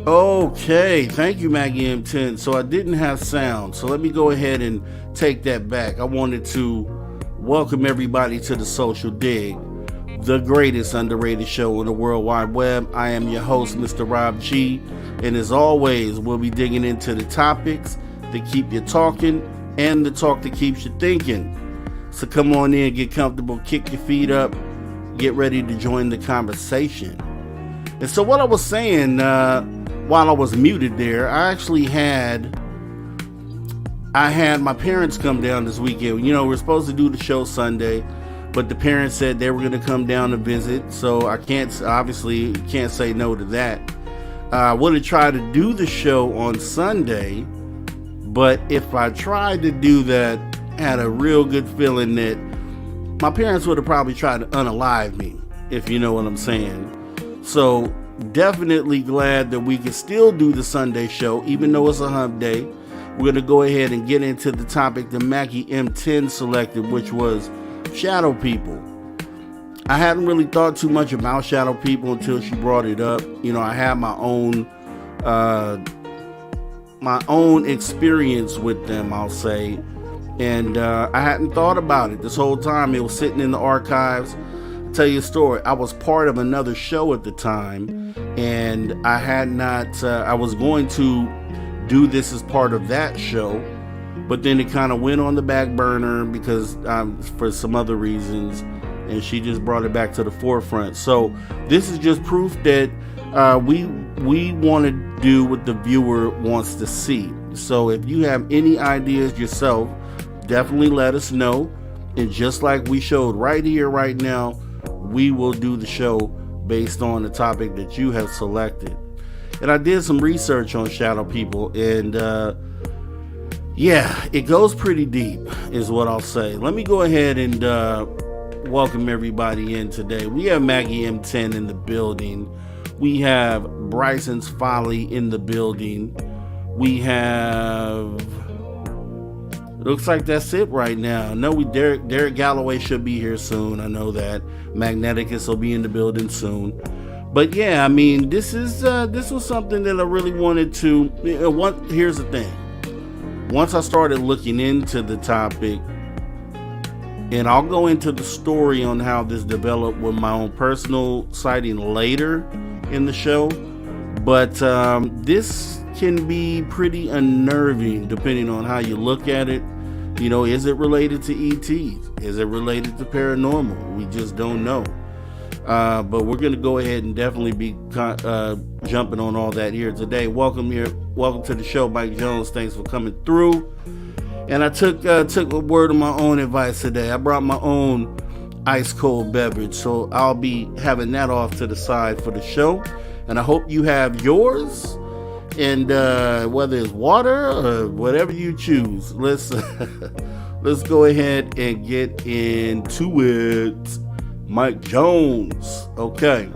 Okay, thank you, Maggie M10. So I didn't have sound, so let me go ahead and take that back. I wanted to welcome everybody to the Social Dig, the greatest underrated show on the World Wide Web. I am your host, Mr. Rob G, and as always, we'll be digging into the topics that keep you talking and the talk that keeps you thinking. So come on in, get comfortable, kick your feet up, get ready to join the conversation. And so what I was saying, while I was muted there, I had my parents come down this weekend. You know, we're supposed to do the show Sunday, but the parents said they were going to come down to visit, so I can't say no to that. I would have tried to do the show on Sunday, but if I tried to do that, I had a real good feeling that my parents would have probably tried to unalive me, if you know what I'm saying. So definitely glad that we can still do the Sunday show, even though it's a hump day. We're going to go ahead and get into the topic that Maggie M10 selected, which was shadow people. I hadn't really thought too much about shadow people until she brought it up. You know, I had my own experience with them, I'll say, and I hadn't thought about it this whole time. It was sitting in the archives. Tell you a story. I was part of another show at the time, and I had not I was going to do this as part of that show, but then it kind of went on the back burner because for some other reasons, and she just brought it back to the forefront. So this is just proof that we want to do what the viewer wants to see. So if you have any ideas yourself, definitely let us know, and just like we showed right here right now, we will do the show based on the topic that you have selected. And I did some research on shadow people, and yeah, it goes pretty deep is what I'll say. Let me go ahead and welcome everybody in today. We have Maggie M10 in the building. We have Bryson's Folly in the building. We have... looks like that's it right now. No, Derek Galloway should be here soon. I know that. Magneticus will be in the building soon. But yeah, I mean, this was something that I really wanted to. Here's the thing. Once I started looking into the topic, and I'll go into the story on how this developed with my own personal sighting later in the show. But this can be pretty unnerving depending on how you look at it. You know, is it related to ETs? Is it related to paranormal? We just don't know. But we're going to go ahead and definitely be jumping on all that here today. Welcome to the show, Mike Jones. Thanks for coming through. And I took a word of my own advice today. I brought my own ice cold beverage, so I'll be having that off to the side for the show. And I hope you have yours. And whether it's water or whatever you choose, let's go ahead and get into it. Mike Jones. Okay.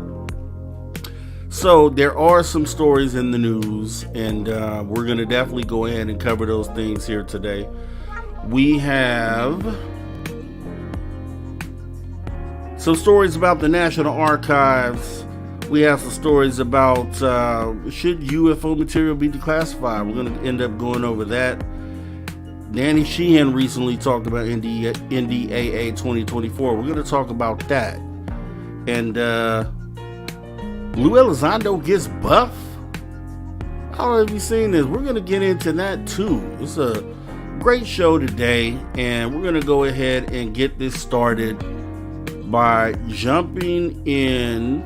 So there are some stories in the news, and we're going to definitely go ahead and cover those things here today. We have some stories about the National Archives. We have some stories about should UFO material be declassified. We're going to end up going over that. Danny Sheehan recently talked about NDAA 2024. We're going to talk about that. And Lou Elizondo gets buff. I don't know if you've seen this. We're going to get into that too. It's a great show today, and we're going to go ahead and get this started by jumping in.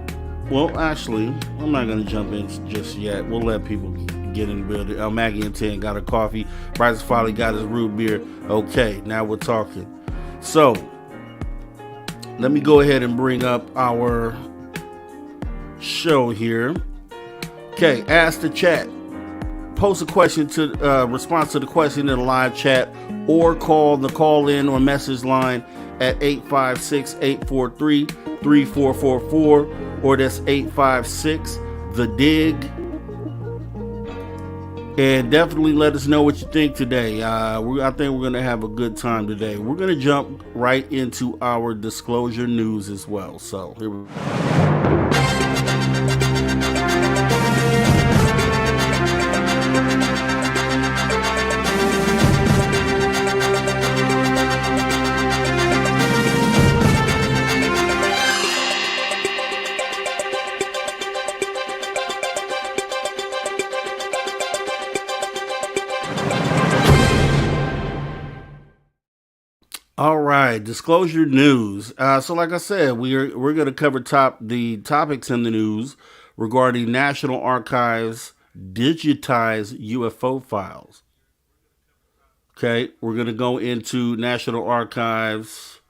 Well, actually, I'm not going to jump in just yet. We'll let people get in the building. Maggie M10 got her coffee. Bryce finally got his root beer. Okay, now we're talking. So, let me go ahead and bring up our show here. Okay, ask the chat. Post a question to response to the question in the live chat, or call the call-in or message line at 856-843-3444, or that's 856-THE-DIG. And definitely let us know what you think today. I think we're going to have a good time today. We're going to jump right into our disclosure news as well. So here we go. All right, disclosure news. So, like I said, we're going to cover the topics in the news regarding National Archives digitized UFO files. Okay, we're going to go into National Archives.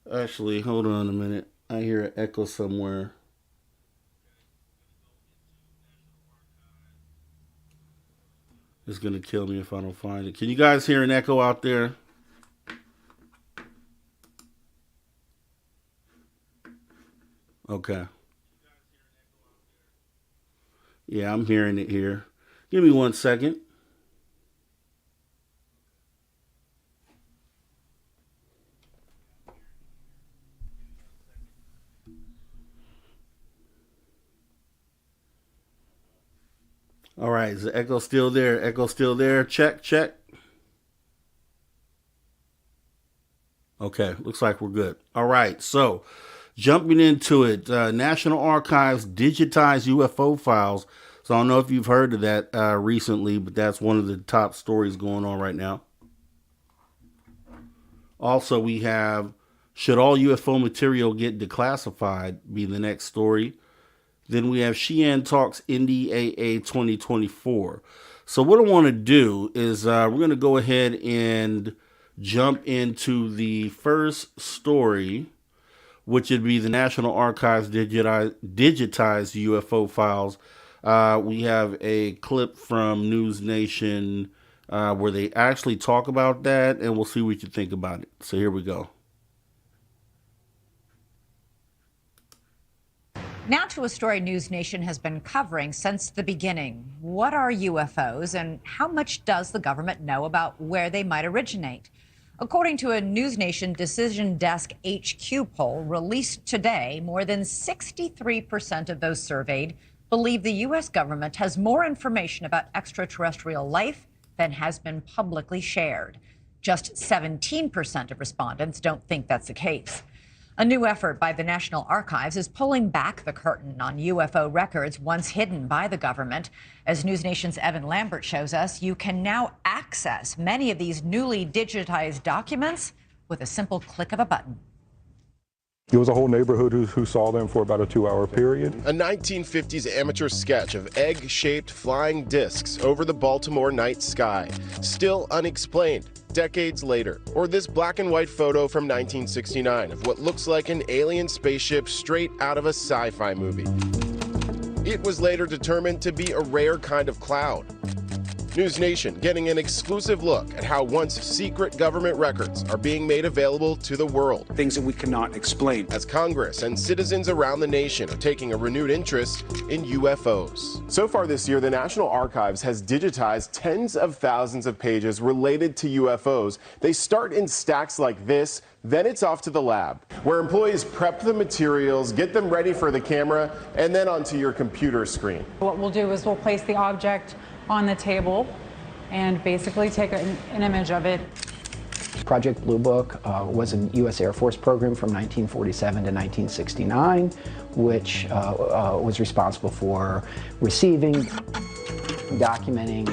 Actually, hold on a minute. I hear an echo somewhere. It's going to kill me if I don't find it. Can you guys hear an echo out there? Okay. Yeah, I'm hearing it here. Give me 1 second. All right, is the echo still there? Echo still there? Check, check. Okay, looks like we're good. All right, so jumping into it, National Archives digitized UFO files. So I don't know if you've heard of that recently, but that's one of the top stories going on right now. Also, we have should all UFO material get declassified? Be the next story. Then we have Sheehan Talks NDAA 2024. So what I want to do is we're going to go ahead and jump into the first story, which would be the National Archives digitized UFO files. We have a clip from News Nation where they actually talk about that, and we'll see what you think about it. So here we go. Now to a story News Nation has been covering since the beginning. What are UFOs and how much does the government know about where they might originate? According to a News Nation Decision Desk HQ poll released today, more than 63% of those surveyed believe the U.S. government has more information about extraterrestrial life than has been publicly shared. Just 17% of respondents don't think that's the case. A new effort by the National Archives is pulling back the curtain on UFO records once hidden by the government. As News Nation's Evan Lambert shows us, you can now access many of these newly digitized documents with a simple click of a button. There was a whole neighborhood who saw them for about a 2-hour period. A 1950s amateur sketch of egg-shaped flying discs over the Baltimore night sky, still unexplained decades later. Or this black and white photo from 1969 of what looks like an alien spaceship straight out of a sci-fi movie. It was later determined to be a rare kind of cloud. News Nation getting an exclusive look at how once secret government records are being made available to the world. Things that we cannot explain. As Congress and citizens around the nation are taking a renewed interest in UFOs. So far this year, the National Archives has digitized tens of thousands of pages related to UFOs. They start in stacks like this, then it's off to the lab, where employees prep the materials, get them ready for the camera, and then onto your computer screen. What we'll do is we'll place the object on the table and basically take an image of it. Project Blue Book was a U.S. Air Force program from 1947 to 1969, which was responsible for receiving, documenting,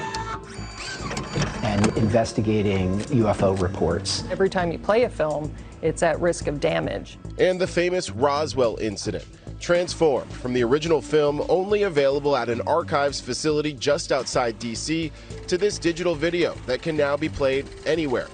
and investigating UFO reports. Every time you play a film, it's at risk of damage. And the famous Roswell incident, transformed from the original film only available at an archives facility just outside D.C. to this digital video that can now be played anywhere.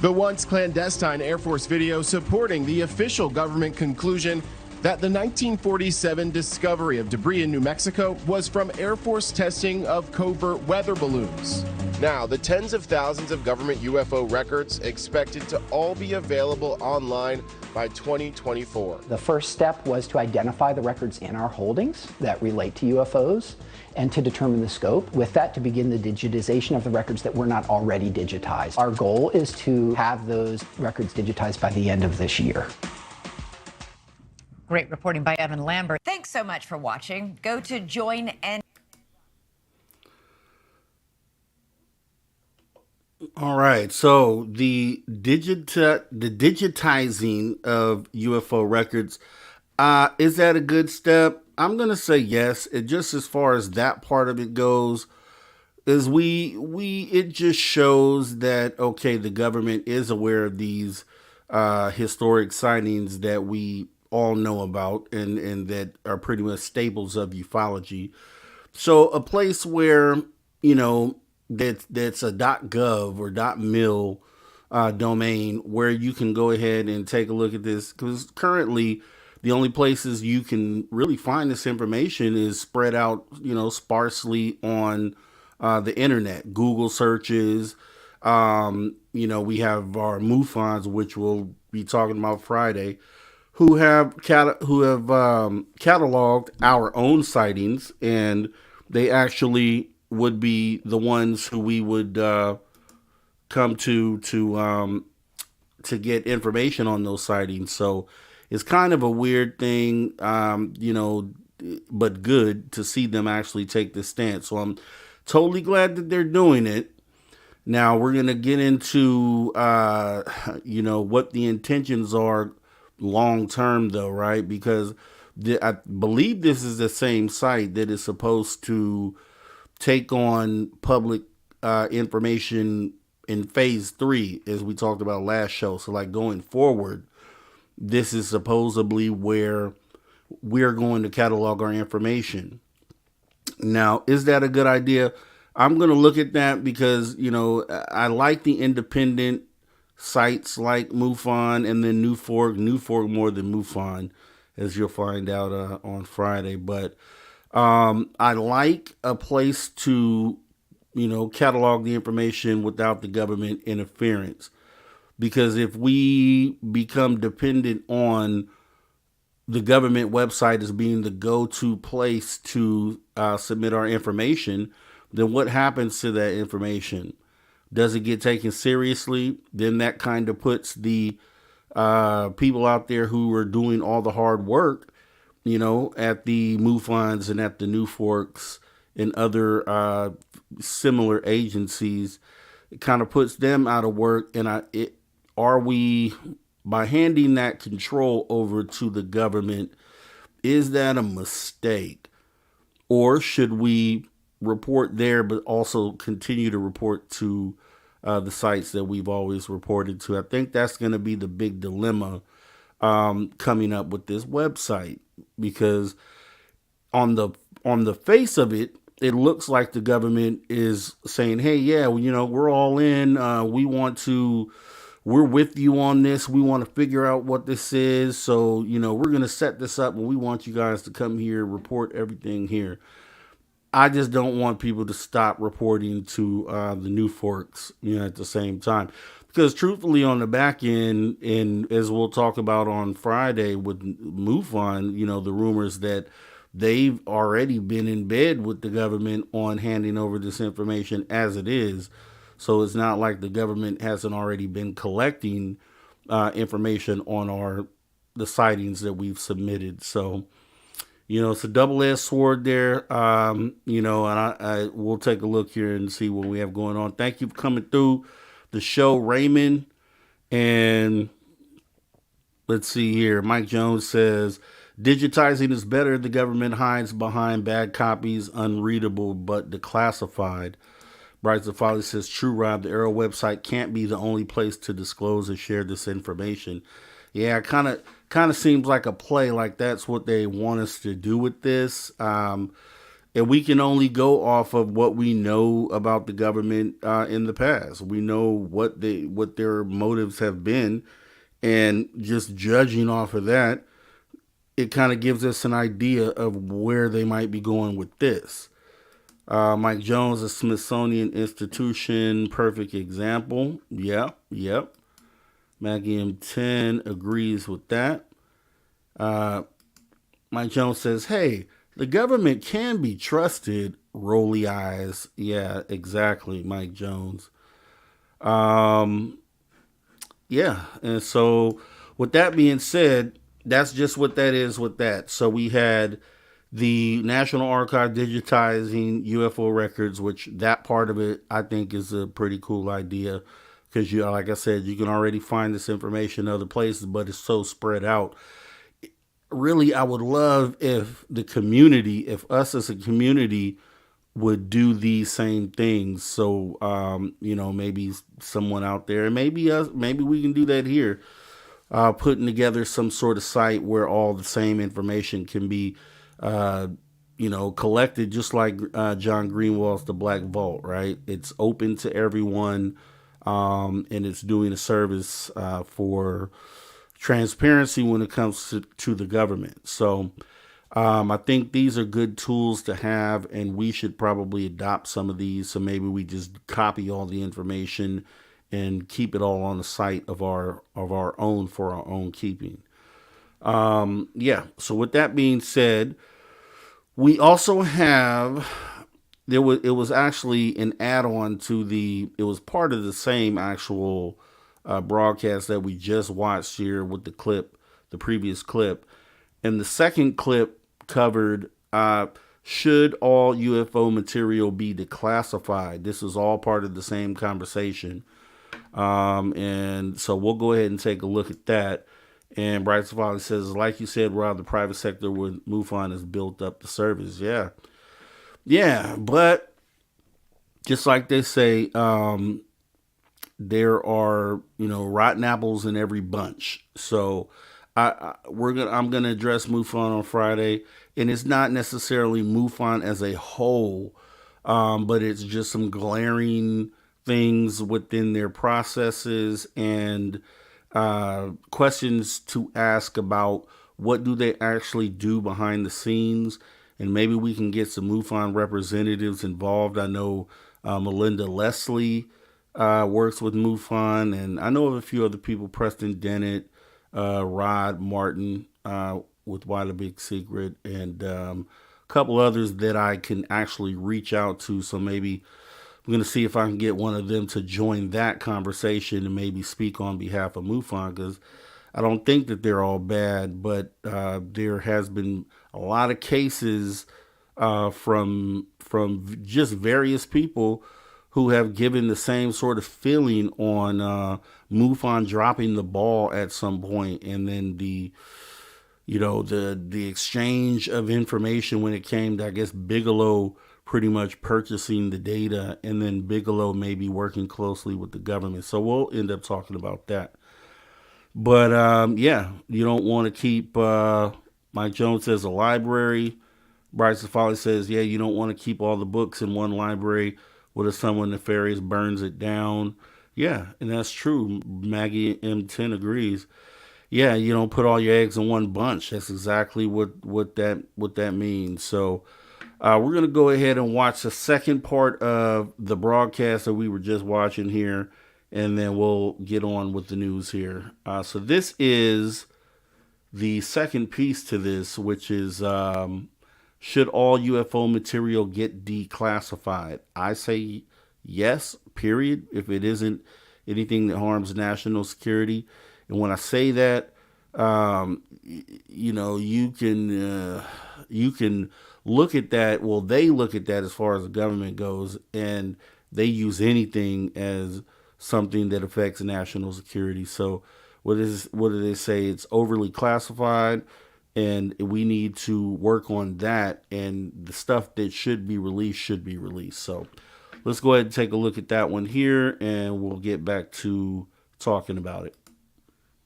The once clandestine Air Force video supporting the official government conclusion that the 1947 discovery of debris in New Mexico was from Air Force testing of covert weather balloons. Now, the tens of thousands of government UFO records expected to all be available online by 2024. The first step was to identify the records in our holdings that relate to UFOs and to determine the scope. With that, to begin the digitization of the records that were not already digitized. Our goal is to have those records digitized by the end of this year. Great reporting by Evan Lambert. Thanks so much for watching. Go to join and All right, so the digitizing of UFO records, is that a good step? I'm gonna say yes. It just as far as that part of it goes, is it just shows that okay, the government is aware of these historic sightings that we all know about and that are pretty much staples of ufology. So a place where, that's a .gov or .mil domain where you can go ahead and take a look at this, because currently the only places you can really find this information is spread out, sparsely on the internet, Google searches. We have our MUFONs, which we'll be talking about Friday, who have cataloged our own sightings, and they actually would be the ones who we would come to get information on those sightings. So it's kind of a weird thing, but good to see them actually take this stance. So I'm totally glad that they're doing it. Now we're going to get into, what the intentions are long term, though, right? Because I believe this is the same site that is supposed to take on public information in phase 3, as we talked about last show. So like going forward, this is supposedly where we're going to catalog our information. Now, is that a good idea? I'm going to look at that because, I like the independent sites like MUFON and then NUFORG more than MUFON, as you'll find out on Friday. But I like a place to, catalog the information without the government interference. Because if we become dependent on the government website as being the go-to place to submit our information, then what happens to that information? Does it get taken seriously? Then that kind of puts the people out there who are doing all the hard work, at the MUFONs and at the NUFORGs and other similar agencies. It kind of puts them out of work. And are we, by handing that control over to the government, is that a mistake? Or should we report there, but also continue to report to the sites that we've always reported to? I think that's going to be the big dilemma coming up with this website, because on the face of it, it looks like the government is saying, hey, yeah, we're all in. We're with you on this. We want to figure out what this is. So, we're going to set this up and we want you guys to come here, report everything here. I just don't want people to stop reporting to the NUFORGs, at the same time. Because truthfully, on the back end, and as we'll talk about on Friday with MUFON, the rumors that they've already been in bed with the government on handing over this information as it is. So it's not like the government hasn't already been collecting information on the sightings that we've submitted. So, it's a double-edged sword there. And I we'll take a look here and see what we have going on. Thank you for coming through the show, Raymond. And let's see here. Mike Jones says, digitizing is better. The government hides behind bad copies, unreadable but declassified. Bryce of Folly says, true, Rob, the Arrow website can't be the only place to disclose and share this information. Yeah, kind of seems like a play, like that's what they want us to do with this. And we can only go off of what we know about the government in the past. We know what their motives have been, and just judging off of that, it kind of gives us an idea of where they might be going with this. Mike Jones, a Smithsonian Institution, perfect example. Yep. Maggie M10 agrees with that. Mike Jones says, hey, the government can be trusted. Rolly eyes. Yeah, exactly, Mike Jones. Yeah, and so with that being said, that's just what that is with that. So we had the National Archive digitizing UFO records, which that part of it I think is a pretty cool idea, because like I said, you can already find this information in other places, but it's so spread out. Really, I would love if if us as a community would do these same things. So, maybe someone out there, and maybe we can do that here. putting together some sort of site where all the same information can be, collected, just like John Greenwald's The Black Vault, right? It's open to everyone, and it's doing a service for transparency when it comes to the government. So I think these are good tools to have, and we should probably adopt some of these. So maybe we just copy all the information and keep it all on the site of our own for our own keeping. So with that being said, we also have, it was actually an add-on to it was part of the same actual broadcast that we just watched here with the previous clip. And the second clip covered, should all UFO material be declassified? This is all part of the same conversation. And so we'll go ahead and take a look at that. And Bryson Foley says, like you said, Rob, the private sector with MUFON has built up the service. Yeah, but just like they say, there are, rotten apples in every bunch. So I'm gonna address MUFON on Friday, and it's not necessarily MUFON as a whole, but it's just some glaring things within their processes and questions to ask about what do they actually do behind the scenes, and maybe we can get some MUFON representatives involved. I know Melinda Leslie works with MUFON, and I know of a few other people, Preston Dennett, Rod Martin with Why the Big Secret, and a couple others that I can actually reach out to. So maybe I'm going to see if I can get one of them to join that conversation and maybe speak on behalf of MUFON, because I don't think that they're all bad, but there has been a lot of cases from just various people who have given the same sort of feeling on MUFON dropping the ball at some point, and then the exchange of information when it came to, I guess, Bigelow pretty much purchasing the data, and then Bigelow maybe working closely with the government. So we'll end up talking about that. But you don't want to keep, Mike Jones says, a library. Bryson Foley says, you don't want to keep all the books in one library. What if someone nefarious burns it down? Yeah, and that's true. Maggie M10 agrees. Yeah, you don't put all your eggs in one bunch. That's exactly what that means. So we're going to go ahead and watch the second part of the broadcast that we were just watching here, and then we'll get on with the news here. So this is the second piece to this, which is, should all UFO material get declassified? I say yes, period, if it isn't anything that harms national security. And when I say that, you can look at that. Well, they look at that as far as the government goes, and they use anything as something that affects national security. So what do they say? It's overly classified, and we need to work on that, and the stuff that should be released. So let's go ahead and take a look at that one here, and we'll get back to talking about it.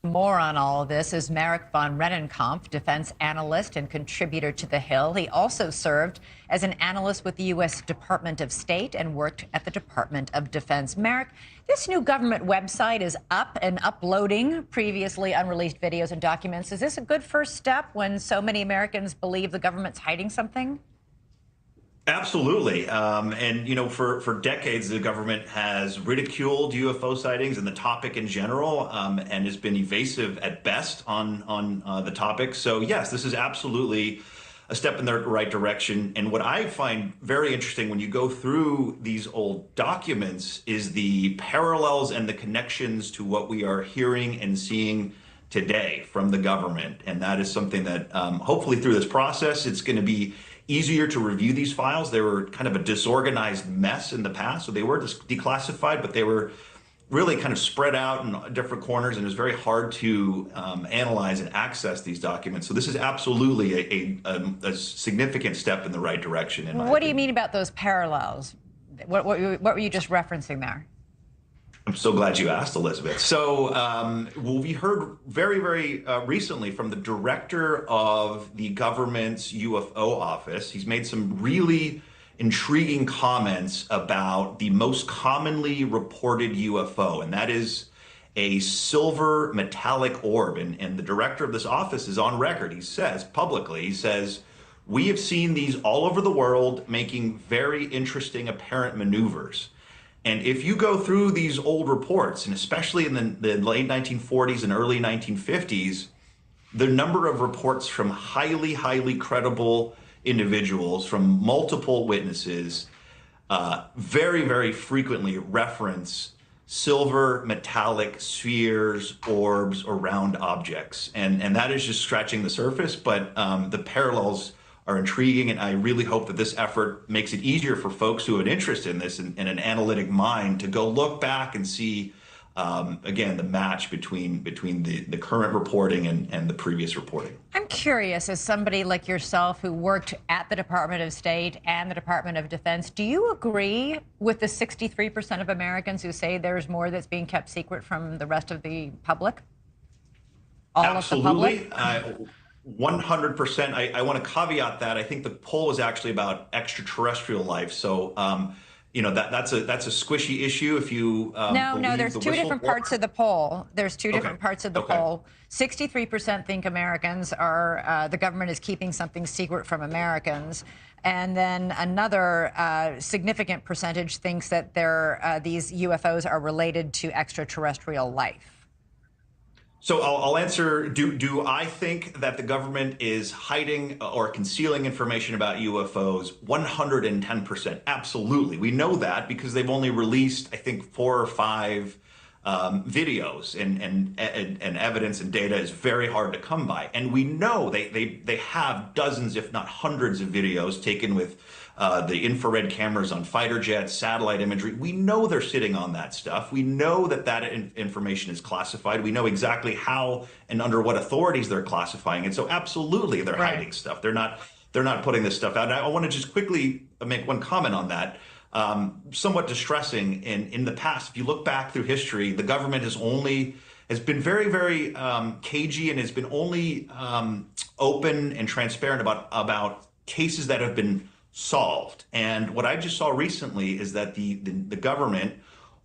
More on all of this is Marek von Rennenkampf, defense analyst and contributor to The Hill. He also served as an analyst with the U.S. Department of State and worked at the Department of Defense. Marek, this new government website is up and uploading previously unreleased videos and documents. Is this a good first step when so many Americans believe the government's hiding something? Absolutely. For decades, the government has ridiculed UFO sightings and the topic in general, and has been evasive at best on the topic. So, yes, this is absolutely a step in the right direction. And what I find very interesting when you go through these old documents is the parallels and the connections to what we are hearing and seeing today from the government. And that is something that hopefully through this process, it's going to be easier to review these files. They were kind of a disorganized mess in the past. So they were declassified, but they were really kind of spread out in different corners, and it was very hard to analyze and access these documents. So this is absolutely a significant step in the right direction. What do you mean about those parallels? What were you just referencing there? I'm so glad you asked, Elizabeth. So, well, we heard very recently from the director of the government's UFO office. He's made some really intriguing comments about the most commonly reported UFO, and that is a silver metallic orb. And the director of this office is on record. He says publicly, he says, we have seen these all over the world making very interesting apparent maneuvers. And if you go through these old reports, and especially in the late 1940s and early 1950s, the number of reports from highly credible individuals, from multiple witnesses, very frequently reference silver metallic spheres, orbs, or round objects. And that is just scratching the surface, but the parallels are intriguing, and I really hope that this effort makes it easier for folks who have an interest in this and an analytic mind to go look back and see, again, the match between the current reporting and the previous reporting. I'm curious, as somebody like yourself who worked at the Department of State and the Department of Defense, do you agree with the 63% of Americans who say there's more that's being kept secret from the rest of the public? Absolutely. 100%. I want to caveat that. I think the poll was actually about extraterrestrial life. So, that's a squishy issue. If you no, there's two different parts of the poll. There's two different parts of the poll. 63% think Americans are the government is keeping something secret from Americans, and then another significant percentage thinks that these UFOs are related to extraterrestrial life. So I'll answer, do I think that the government is hiding or concealing information about UFOs? 110%. Absolutely. We know that because they've only released, I think, 4 or 5 videos, and evidence and data is very hard to come by. And we know they have dozens, if not hundreds, of videos taken with the infrared cameras on fighter jets, satellite imagery. We know they're sitting on that stuff. We know that information is classified. We know exactly how and under what authorities they're classifying it. So absolutely, they're hiding stuff. They're not putting this stuff out. And I want to just quickly make one comment on that. Somewhat distressing in the past, if you look back through history, the government has been very cagey and has been only open and transparent about cases that have been solved. And what I just saw recently is that the government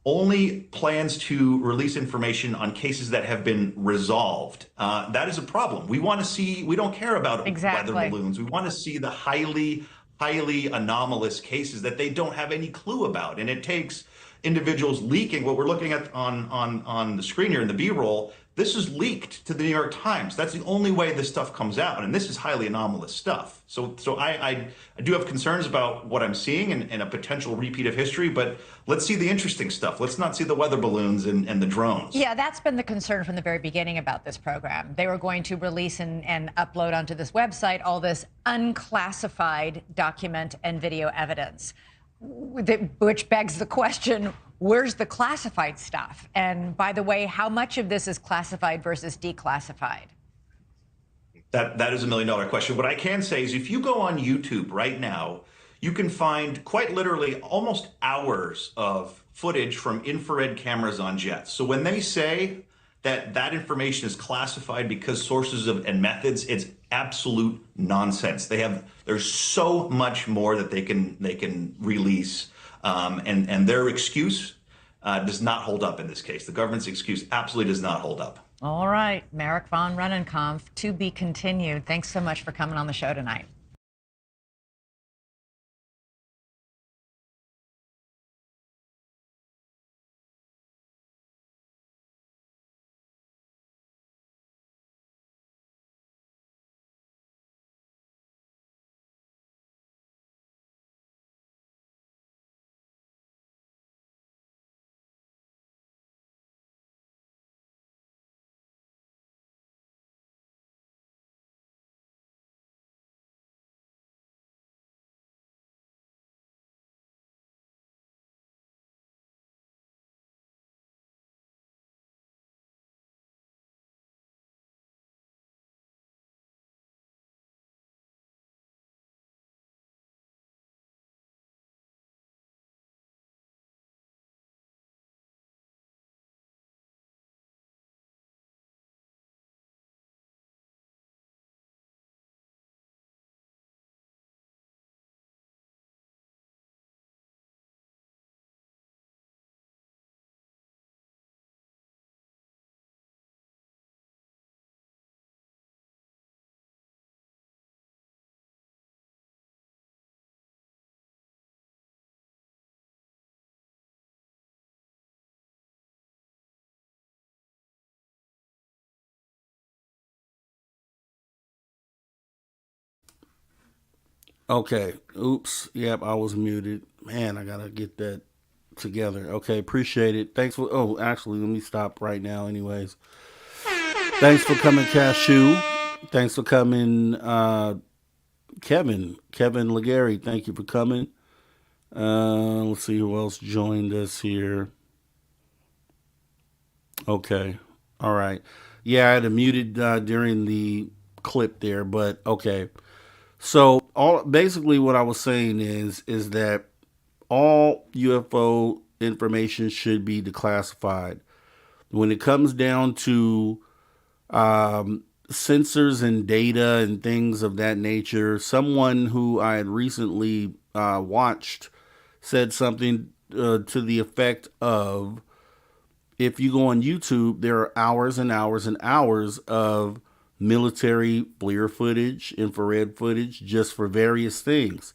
only plans to release information on cases that have been resolved. That is a problem. We want to see, we don't care about weather balloons. We want to see the highly anomalous cases that they don't have any clue about. And it takes individuals leaking. What we're looking at on the screen here in the B-roll, this is leaked to the New York Times. That's the only way this stuff comes out. And this is highly anomalous stuff. So I do have concerns about what I'm seeing and a potential repeat of history, but let's see the interesting stuff. Let's not see the weather balloons and the drones. Yeah, that's been the concern from the very beginning about this program. They were going to release and upload onto this website all this unclassified document and video evidence, which begs the question, where's the classified stuff? And by the way, how much of this is classified versus declassified? That is $1 million question. What I can say is if you go on YouTube right now, you can find quite literally almost hours of footage from infrared cameras on jets. So when they say that information is classified because sources and methods, it's absolute nonsense. There's so much more that they can release, and their excuse does not hold up in this case. The government's excuse absolutely does not hold up. All right, Merrick von Rennenkampf, to be continued. Thanks so much for coming on the show tonight. Okay. Oops. Yep, I was muted. Man, I gotta get that together. Okay, appreciate it. Thanks for. Oh, actually, let me stop right now. Anyways, thanks for coming, Cashew. Thanks for coming, Kevin. Kevin Legary. Thank you for coming. Let's see who else joined us here. Okay. All right. Yeah, I had it muted during the clip there, but okay. So all basically what I was saying is that all UFO information should be declassified. When it comes down to sensors and data and things of that nature, someone who I had recently watched said something to the effect of, if you go on YouTube, there are hours and hours and hours of military FLIR footage, infrared footage, just for various things.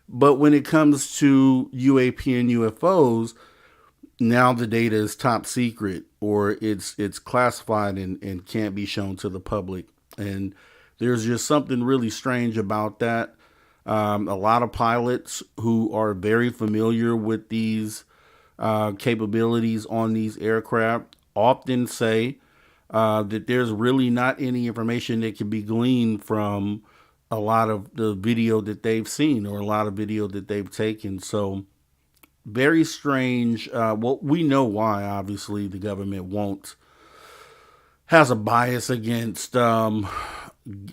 But when it comes to UAP and UFOs, now the data is top secret, or it's classified and can't be shown to the public. And there's just something really strange about that. A lot of pilots who are very familiar with these capabilities on these aircraft often say that there's really not any information that can be gleaned from a lot of the video that they've seen or a lot of video that they've taken. So very strange. Well, we know why. Obviously, the government has a bias against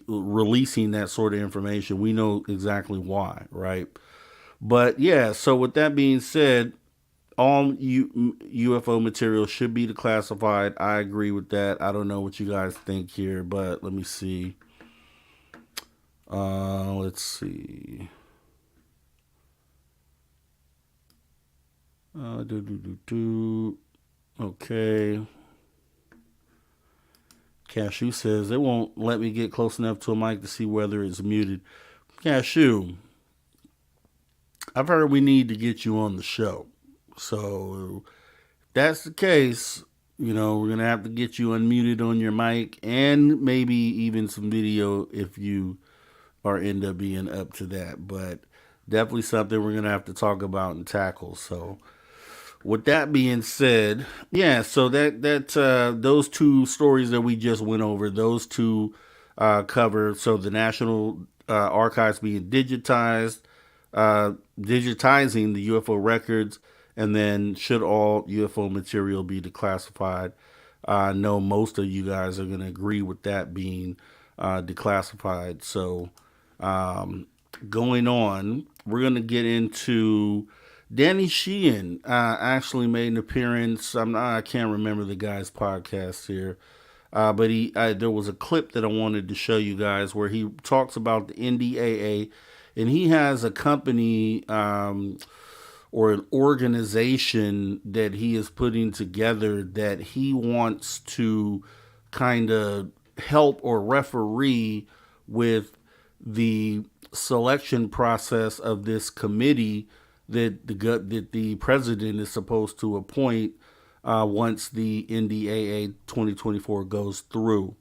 releasing that sort of information. We know exactly why, right? But yeah, so with that being said, all UFO material should be declassified. I agree with that. I don't know what you guys think here, but let me see. Let's see. Okay. Cashew says it won't let me get close enough to a mic to see whether it's muted. Cashew, I've heard we need to get you on the show. So if that's the case, we're going to have to get you unmuted on your mic and maybe even some video if you are end up being up to that. But definitely something we're going to have to talk about and tackle. So with that being said, yeah, so that those two stories that we just went over, those two cover, so the National Archives being digitizing the UFO records, and then should all UFO material be declassified. I know most of you guys are going to agree with that being declassified. So going on, we're going to get into Danny Sheehan actually made an appearance. I can't remember the guy's podcast here, but there was a clip that I wanted to show you guys where he talks about the NDAA, and he has a company or an organization that he is putting together that he wants to kind of help or referee with the selection process of this committee that the president is supposed to appoint once the NDAA 2024 goes through.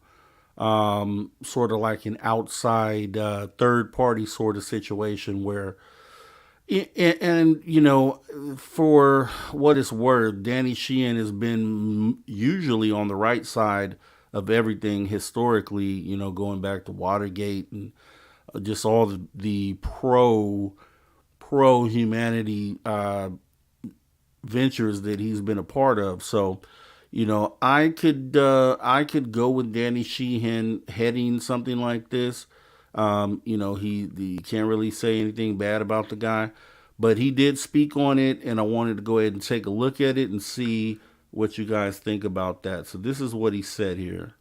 Sort of like an outside third party sort of situation where, and for what it's worth, Danny Sheehan has been usually on the right side of everything historically, going back to Watergate and just all the pro humanity ventures that he's been a part of. So, I could go with Danny Sheehan heading something like this. He can't really say anything bad about the guy, but he did speak on it, and I wanted to go ahead and take a look at it and see what you guys think about that. So this is what he said here.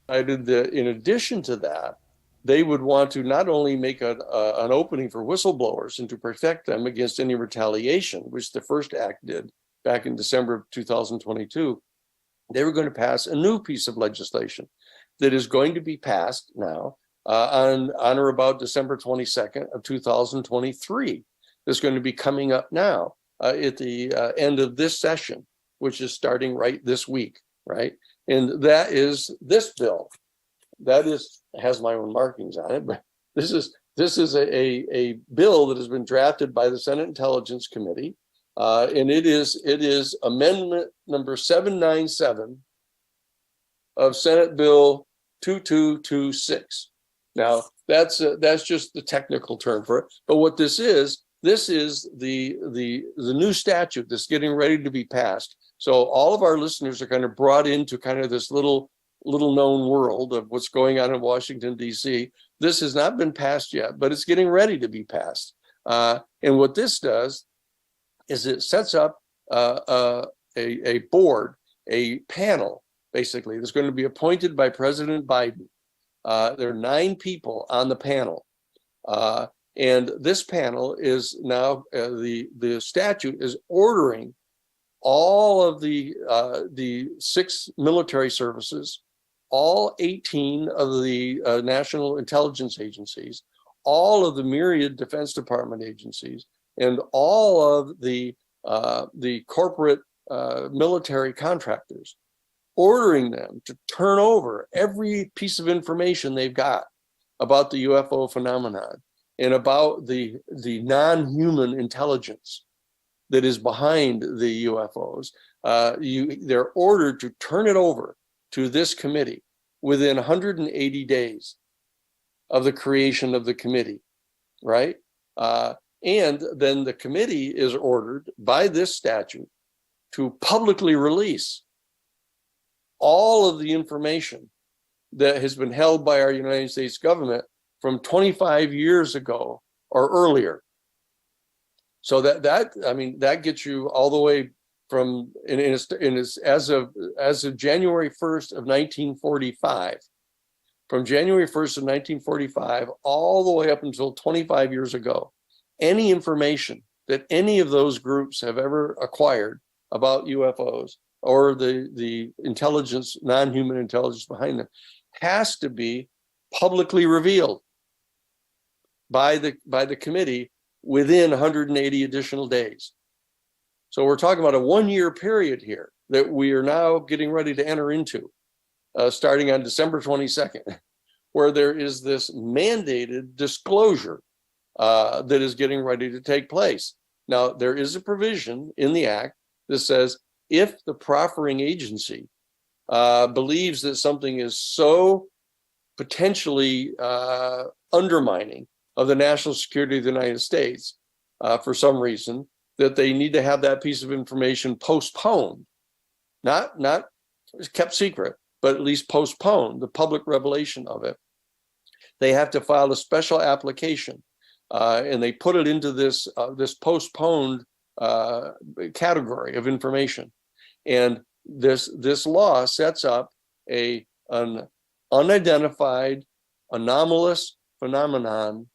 In addition to that, they would want to not only make an opening for whistleblowers and to protect them against any retaliation, which the first act did back in December of 2022, they were going to pass a new piece of legislation that is going to be passed now on or about December 22nd of 2023. That's going to be coming up now at the end of this session, which is starting right this week, right? And that is this bill. That has my own markings on it, but This is a bill that has been drafted by the Senate Intelligence Committee, and it is amendment number 797 of Senate Bill 2226. Now that's just the technical term for it. But what this is the new statute that's getting ready to be passed. So all of our listeners are kind of brought into kind of this little known world of what's going on in Washington, D.C. This has not been passed yet, but it's getting ready to be passed. And what this does is it sets up a board, a panel, basically, that's going to be appointed by President Biden. There are 9 people on the panel. And this panel is now, the statute is ordering all of the 6 military services, all 18 of the national intelligence agencies, all of the myriad Defense Department agencies, and all of the corporate military contractors, ordering them to turn over every piece of information they've got about the UFO phenomenon and about the non-human intelligence that is behind the UFOs. They're ordered to turn it over to this committee within 180 days of the creation of the committee, right? And then the committee is ordered by this statute to publicly release all of the information that has been held by our United States government from 25 years ago or earlier. So that gets you all the way from as of January 1st of 1945, from January 1st of 1945 all the way up until 25 years ago. Any information that any of those groups have ever acquired about UFOs or the intelligence, non-human intelligence behind them, has to be publicly revealed by the committee within 180 additional days. So we're talking about a 1-year period here that we are now getting ready to enter into, starting on December 22nd, where there is this mandated disclosure that is getting ready to take place. Now, there is a provision in the act that says if the proffering agency believes that something is so potentially undermining of the national security of the United States for some reason, that they need to have that piece of information postponed, not kept secret, but at least postponed, the public revelation of it. They have to file a special application, and they put it into this postponed category of information. And this law sets up an unidentified anomalous phenomenon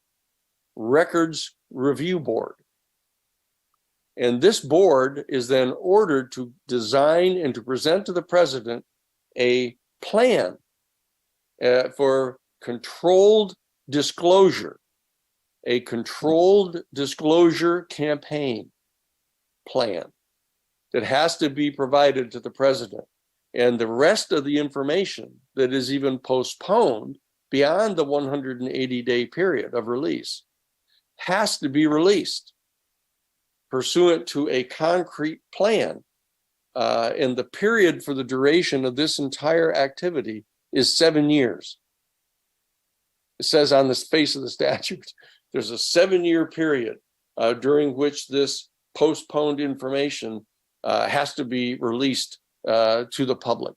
records review board. And this board is then ordered to design and to present to the president a plan for controlled disclosure, a controlled disclosure campaign plan that has to be provided to the president. And the rest of the information that is even postponed beyond the 180-day period of release has to be released pursuant to a concrete plan. And the period for the duration of this entire activity is 7 years. It says on the face of the statute, there's a 7-year period during which this postponed information has to be released to the public.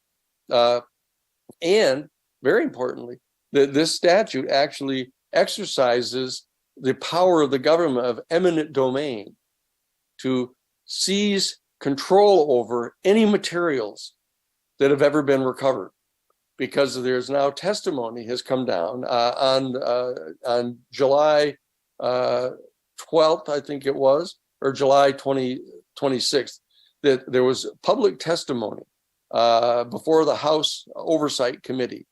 And very importantly, this statute actually exercises the power of the government of eminent domain to seize control over any materials that have ever been recovered, because there's now testimony has come down on July 12th, I think it was, or July 26th, that there was public testimony before the House Oversight Committee,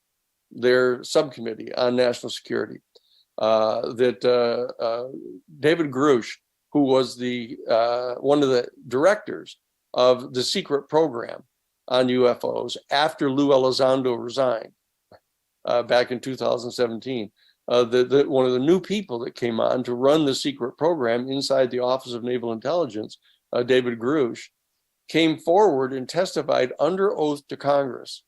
their subcommittee on national security, that David Grush, who was one of the directors of the secret program on UFOs after Lou Elizondo resigned back in 2017, one of the new people that came on to run the secret program inside the Office of Naval Intelligence, David Grush, came forward and testified under oath to Congress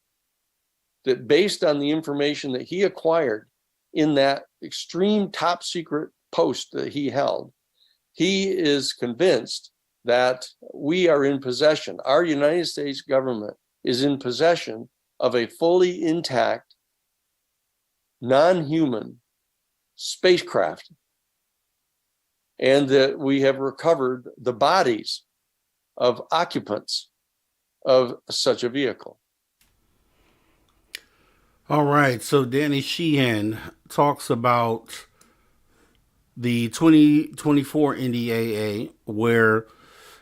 that based on the information that he acquired in that extreme top secret post that he held, he is convinced that we are in possession, our United States government is in possession of a fully intact, non-human spacecraft, and that we have recovered the bodies of occupants of such a vehicle. All right, so Danny Sheehan talks about the 2024 NDAA, where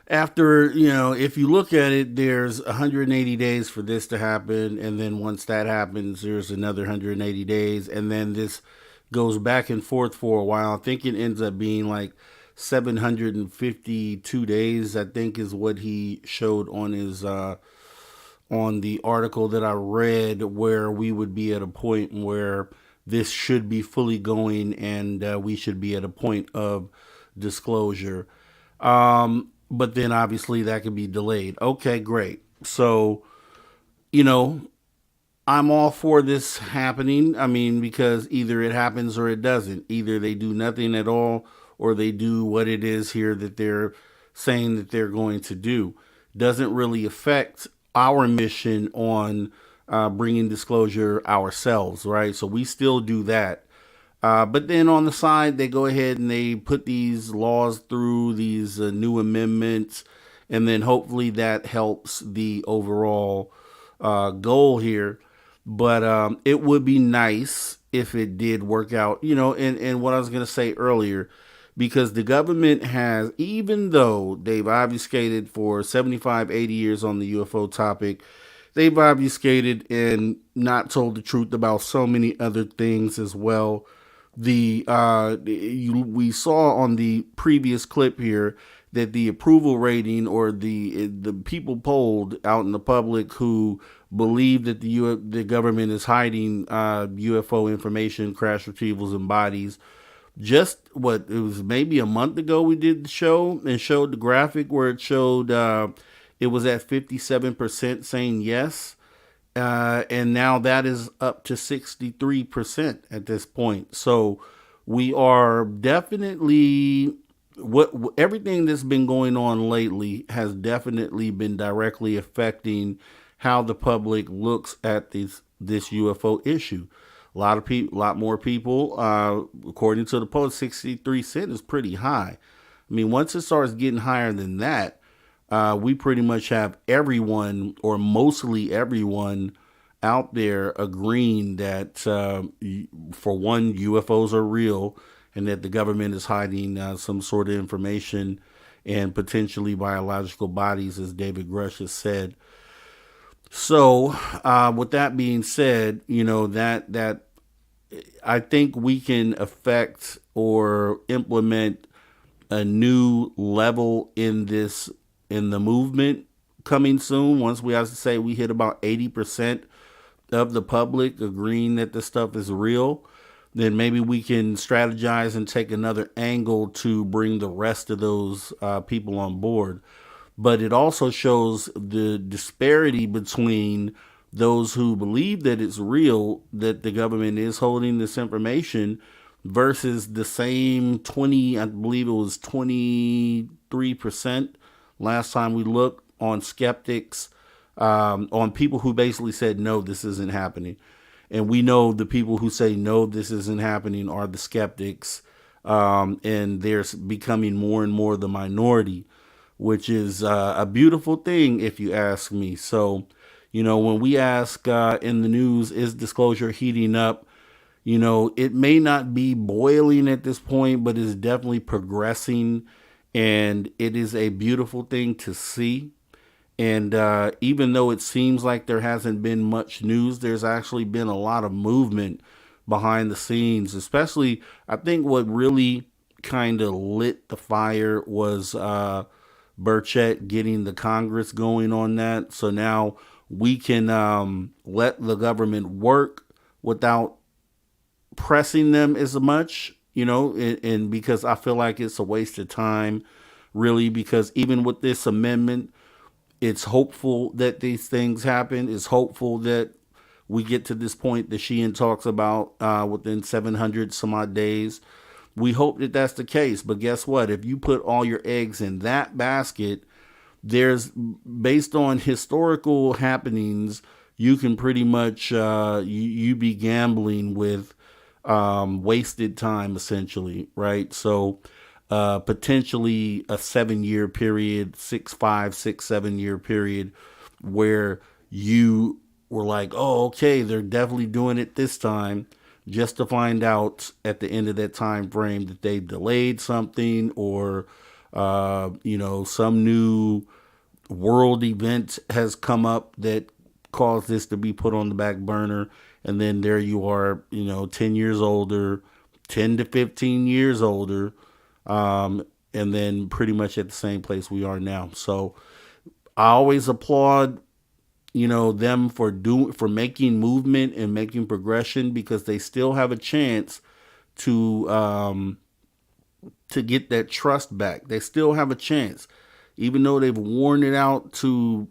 after, if you look at it, there's 180 days for this to happen. And then once that happens, there's another 180 days. And then this goes back and forth for a while. I think it ends up being like 752 days, I think is what he showed on his, on the article that I read, where we would be at a point where this should be fully going and we should be at a point of disclosure. But then obviously that could be delayed. Okay, great. So, I'm all for this happening. I mean, because either it happens or it doesn't. Either they do nothing at all or they do what it is here that they're saying that they're going to do. Doesn't really affect our mission on bringing disclosure ourselves, right? So we still do that. But then on the side, they go ahead and they put these laws through, these new amendments, and then hopefully that helps the overall goal here. But it would be nice if it did work out, and what I was going to say earlier, because the government has, even though they've obfuscated for 75, 80 years on the UFO topic, they've obfuscated and not told the truth about so many other things as well. We saw on the previous clip here that the approval rating, or the people polled out in the public who believe that the government is hiding UFO information, crash retrievals, and bodies. Just it was maybe a month ago we did the show and showed the graphic where it showed it was at 57% saying yes. And now that is up to 63% at this point. So we are definitely, everything that's been going on lately has definitely been directly affecting how the public looks at this UFO issue. A lot more people, according to the poll, 63% is pretty high. I mean, once it starts getting higher than that, we pretty much have everyone, or mostly everyone, out there agreeing that, for one, UFOs are real and that the government is hiding some sort of information and potentially biological bodies, as David Grush has said. So, with that being said, that I think we can affect or implement a new level in the movement coming soon. Once we have to say we hit about 80% of the public agreeing that this stuff is real, then maybe we can strategize and take another angle to bring the rest of those people on board. But it also shows the disparity between those who believe that it's real, that the government is holding this information, versus the same 20, I believe it was 23% last time we looked, on skeptics, on people who basically said, no, this isn't happening. And we know the people who say, no, this isn't happening are the skeptics. And they're becoming more and more the minority, which is a beautiful thing, if you ask me. So, when we ask in the news, is disclosure heating up? It may not be boiling at this point, but it's definitely progressing. And it is a beautiful thing to see. And even though it seems like there hasn't been much news, there's actually been a lot of movement behind the scenes. Especially, I think what really kind of lit the fire was Burchett getting the Congress going on that. So now we can let the government work without pressing them as much, and because I feel like it's a waste of time, really, because even with this amendment, it's hopeful that these things happen. It's hopeful that we get to this point that Sheehan talks about within 700 some odd days. We hope that that's the case. But guess what? If you put all your eggs in that basket, based on historical happenings, you can pretty much you be gambling with wasted time, essentially, right? So potentially a 7-year period, 7 year period, where you were like, oh, okay, they're definitely doing it this time, just to find out at the end of that time frame that they delayed something, or some new world event has come up that caused this to be put on the back burner. And then there you are, 10 years older, 10 to 15 years older, and then pretty much at the same place we are now. So I always applaud, them for making movement and making progression, because they still have a chance to get that trust back. They still have a chance, even though they've worn it out to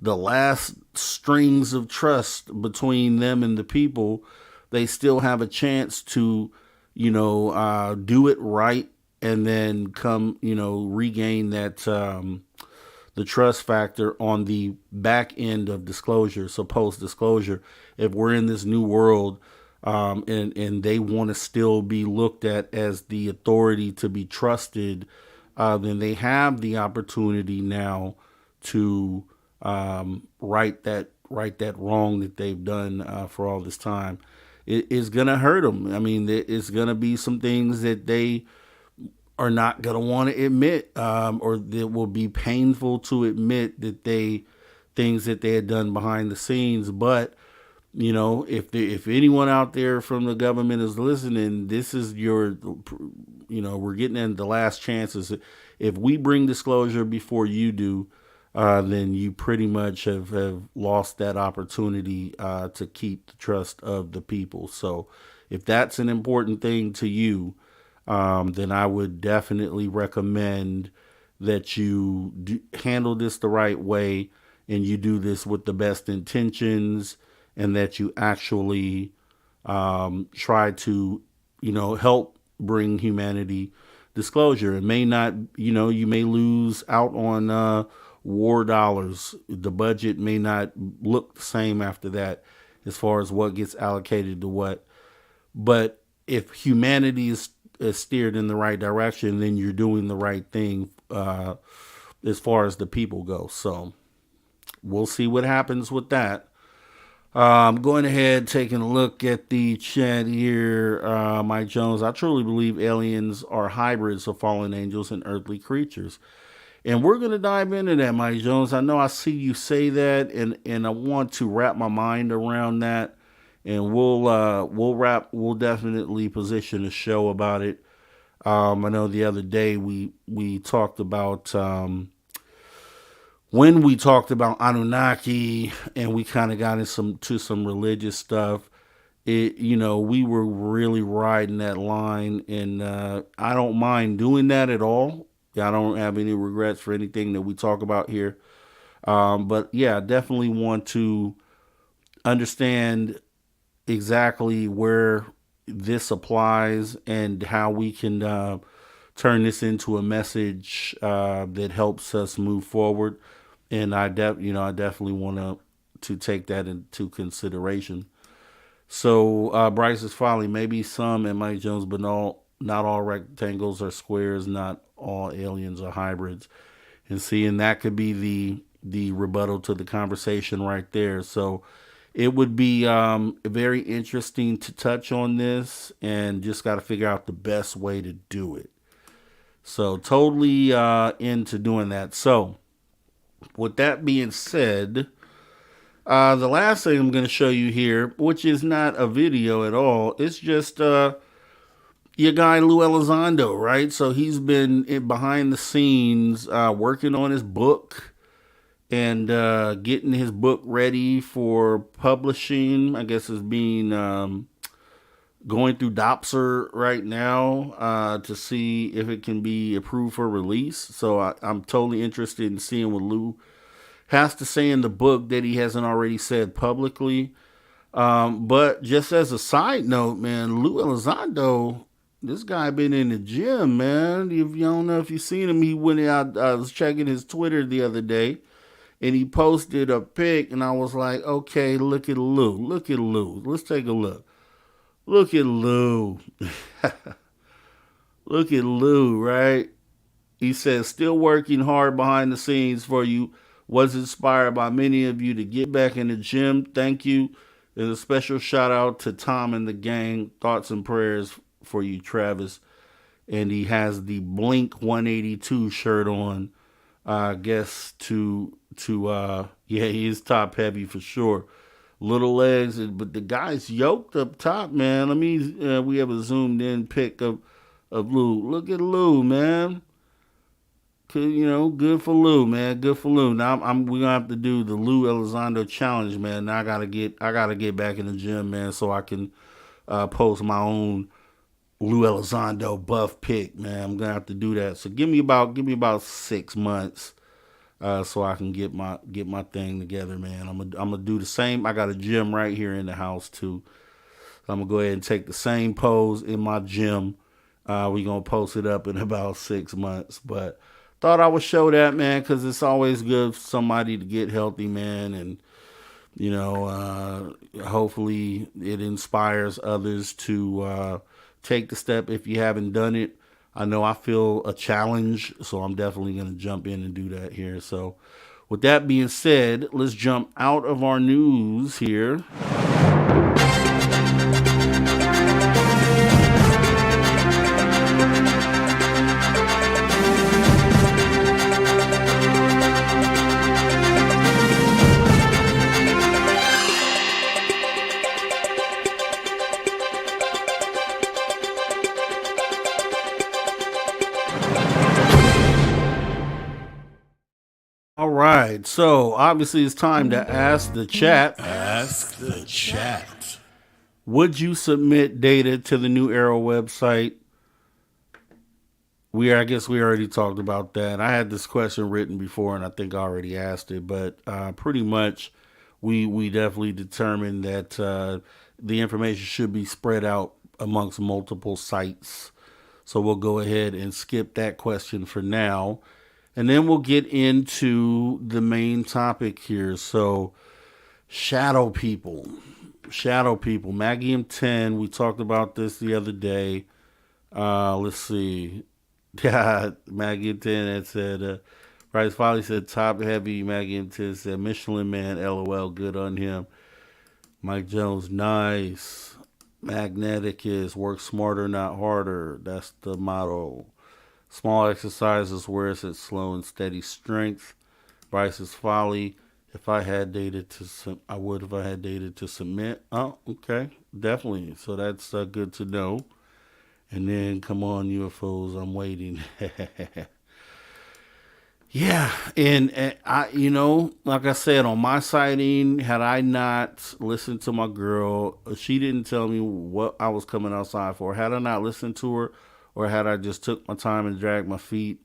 the last strings of trust between them and the people. They still have a chance to, do it right, and then come, regain that, the trust factor on the back end of disclosure. So post disclosure, if we're in this new world, and they want to still be looked at as the authority to be trusted, then they have the opportunity now to right that wrong that they've done for all this time. It is going to hurt them. I mean, it's going to be some things that they are not going to want to admit, or that will be painful to admit that things that they had done behind the scenes. But if anyone out there from the government is listening, this is we're getting in the last chances. If we bring disclosure before you do, then you pretty much have lost that opportunity to keep the trust of the people. So if that's an important thing to you, then I would definitely recommend that you handle this the right way, and you do this with the best intentions, and that you actually try to, help bring humanity disclosure. It may not, you may lose out on war dollars. The budget may not look the same after that, as far as what gets allocated to what. But if humanity is steered in the right direction, then you're doing the right thing as far as the people go. So we'll see what happens with that. Going ahead, taking a look at the chat here. Mike Jones, I truly believe aliens are hybrids of fallen angels and earthly creatures. And we're going to dive into that, Mike Jones. I know I see you say that, and I want to wrap my mind around that. And we'll definitely position a show about it. I know the other day we talked about, when we talked about Anunnaki, and we kind of got into some religious stuff, we were really riding that line, and I don't mind doing that at all. I don't have any regrets for anything that we talk about here. But yeah, I definitely want to understand exactly where this applies, and how we can turn this into a message that helps us move forward. And I definitely want to take that into consideration. So Bryce's Folly, maybe some at Mike Jones, but not all rectangles are squares, not all aliens are hybrids. And that could be the rebuttal to the conversation right there. So it would be very interesting to touch on this, and just got to figure out the best way to do it. So totally into doing that. So with that being said, the last thing I'm going to show you here, which is not a video at all, it's just your guy Lou Elizondo, right? So he's been behind the scenes working on his book, and getting his book ready for publishing. I guess is being going through Dopser right now to see if it can be approved for release. So I'm totally interested in seeing what Lou has to say in the book that he hasn't already said publicly. But just as a side note, man, Lou Elizondo, this guy been in the gym, man. If you don't know if you've seen him, he went out. I was checking his Twitter the other day, and he posted a pic, and I was like, okay, look at Lou. Look at Lou. Let's take a look. Look at Lou. Look at Lou, right? He says, still working hard behind the scenes for you. Was inspired by many of you to get back in the gym. Thank you. And a special shout out to Tom and the gang. Thoughts and prayers for you, Travis. And he has the Blink 182 shirt on. I guess yeah, he is top heavy for sure. Little legs, but the guy's yoked up top, man. Let me, we have a zoomed in pic of Lou. Look at Lou, man. You know, good for Lou, man. Good for Lou. Now we're gonna have to do the Lou Elizondo challenge, man. Now I gotta get back in the gym, man, so I can post my own Lou Elizondo buff pic, man. I'm gonna have to do that. So give me about 6 months, so I can get my thing together, man. I'm gonna do the same. I got a gym right here in the house too. So I'm gonna go ahead and take the same pose in my gym. We're gonna post it up in about 6 months, but thought I would show that, man, because it's always good for somebody to get healthy, man, and you know, hopefully it inspires others to take the step if you haven't done it. I know I feel a challenge, so I'm definitely going to jump in and do that here. So with that being said, let's jump out of our news here. All right, so obviously it's time to ask the chat. Ask the chat. Would you submit data to the New Era website? I guess we already talked about that. I had this question written before, and I think I already asked it, but pretty much we definitely determined that the information should be spread out amongst multiple sites. So we'll go ahead and skip that question for now. And then we'll get into the main topic here. So, shadow people. Maggie M10, we talked about this the other day. Let's see. Yeah, Maggie M10 had said, Bryce Foley said top heavy. Maggie M10 said Michelin Man, LOL, good on him. Mike Jones, nice. Magnetic is work smarter, not harder. That's the motto. Small exercises where it's at slow and steady strength. Bryce's Folly. If I had data I would if I had data to submit. Oh, okay. Definitely. So that's good to know. And then, come on, UFOs, I'm waiting. Yeah. And I, you know, like I said, on my sighting, had I not listened to my girl, she didn't tell me what I was coming outside for. Had I not listened to her, or had I just took my time and dragged my feet,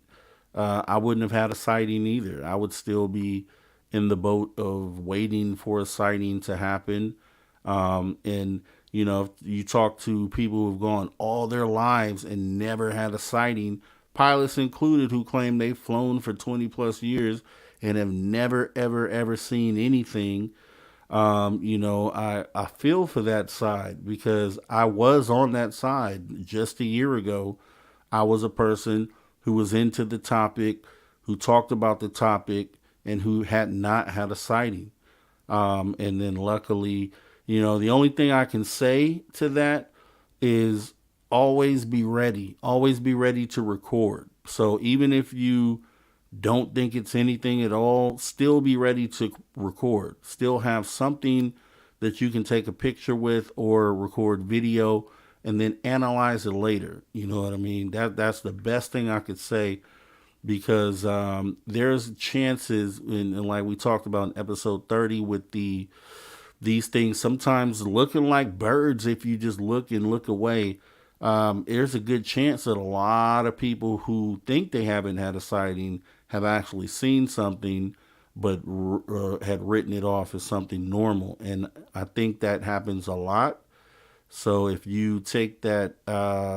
I wouldn't have had a sighting either. I would still be in the boat of waiting for a sighting to happen. And, you know, if you talk to people who've gone all their lives and never had a sighting, pilots included, who claim they've flown for 20 plus years and have never, ever, ever seen anything. You know, I feel for that side, because I was on that side just a year ago. I was a person who was into the topic, who talked about the topic, and who had not had a sighting. And then luckily, you know, the only thing I can say to that is always be ready to record. So even if you don't think it's anything at all, still be ready to record. Still have something that you can take a picture with or record video and then analyze it later. You know what I mean? That's the best thing I could say, because there's chances, and like we talked about in episode 30 with the these things sometimes looking like birds if you just look and look away. There's a good chance that a lot of people who think they haven't had a sighting have actually seen something, but had written it off as something normal. And I think that happens a lot. So if you take that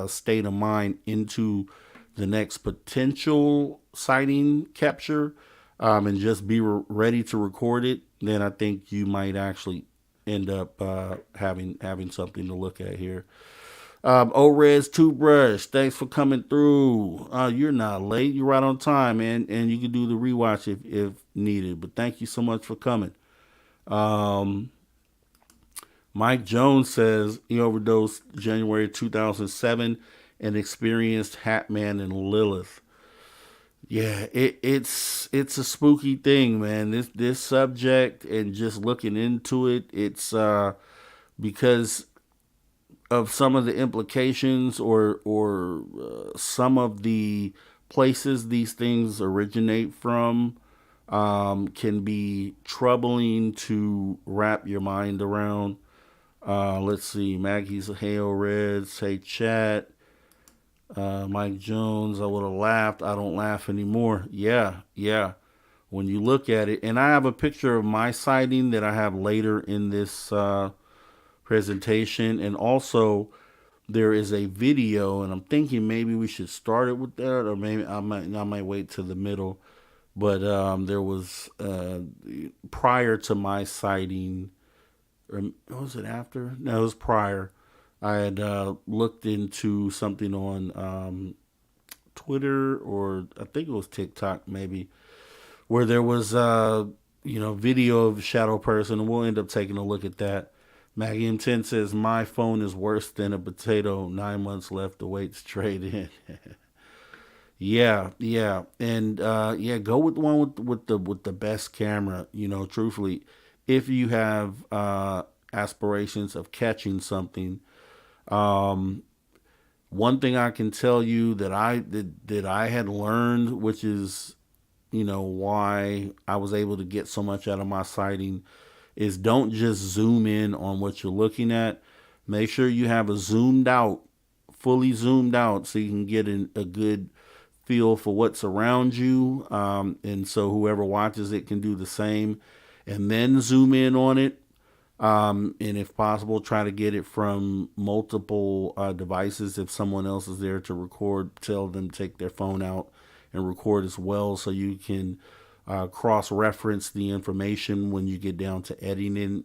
state of mind into the next potential sighting capture, and just be ready to record it, then I think you might actually end up having something to look at here. ORES Toothbrush, thanks for coming through. You're not late. You're right on time, man. And you can do the rewatch if needed. But thank you so much for coming. Mike Jones says he overdosed January 2007 and experienced Hatman and Lilith. Yeah, it's a spooky thing, man. This subject, and just looking into it, it's because of some of the implications or some of the places these things originate from, can be troubling to wrap your mind around. Let's see, Maggie's Hey Reds, hey chat. Mike Jones, I would have laughed. I don't laugh anymore. Yeah. When you look at it, and I have a picture of my sighting that I have later in this presentation, and also there is a video, and I'm thinking maybe we should start it with that, or maybe I might wait to the middle. But there was prior to my sighting, or was it after? No, it was prior. I had looked into something on Twitter, or I think it was TikTok maybe, where there was video of a shadow person, and we'll end up taking a look at that. Maggie M10 says, my phone is worse than a potato, 9 months left to wait to trade in. Yeah. And go with the one with the best camera, truthfully. If you have aspirations of catching something, one thing I can tell you that I had learned, which is, why I was able to get so much out of my sighting, is don't just zoom in on what you're looking at. Make sure you have fully zoomed out, so you can get a good feel for what's around you. And so whoever watches it can do the same, and then zoom in on it. And if possible, try to get it from multiple devices. If someone else is there to record, tell them to take their phone out and record as well, so you can cross-reference the information when you get down to editing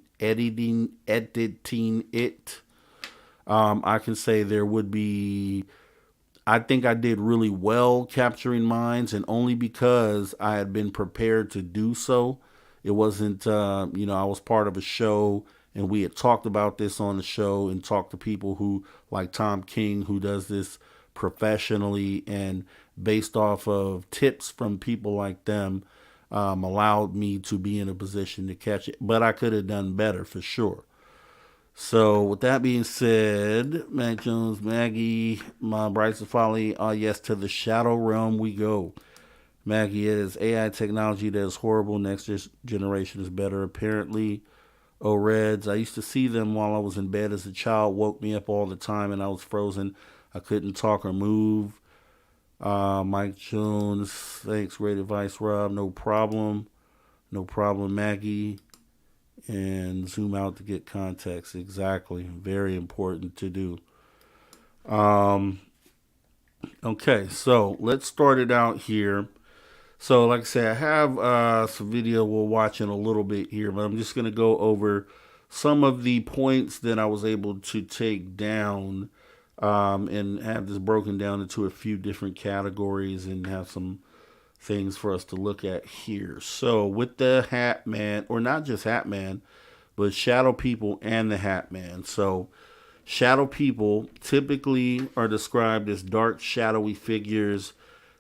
it. I can say I think I did really well capturing mines, and only because I had been prepared to do so. It wasn't, I was part of a show, and we had talked about this on the show and talked to people who, like Tom King, who does this professionally, and based off of tips from people like them, allowed me to be in a position to catch it. But I could have done better for sure. So with that being said, Matt Jones, Maggie, my Bryson Folly, yes, to the shadow realm we go. Maggie, it is AI technology that is horrible. Next generation is better, apparently. OREDs, I used to see them while I was in bed as a child. Woke me up all the time, and I was frozen. I couldn't talk or move. Mike Jones, thanks. Great advice, Rob. No problem, Maggie. And zoom out to get context. Exactly. Very important to do. Okay, so let's start it out here. So like I said, I have some video we'll watch in a little bit here, but I'm just going to go over some of the points that I was able to take down, and have this broken down into a few different categories, and have some things for us to look at here. So with the Hat Man, or not just Hat Man, but shadow people and the Hat Man. So shadow people typically are described as dark, shadowy figures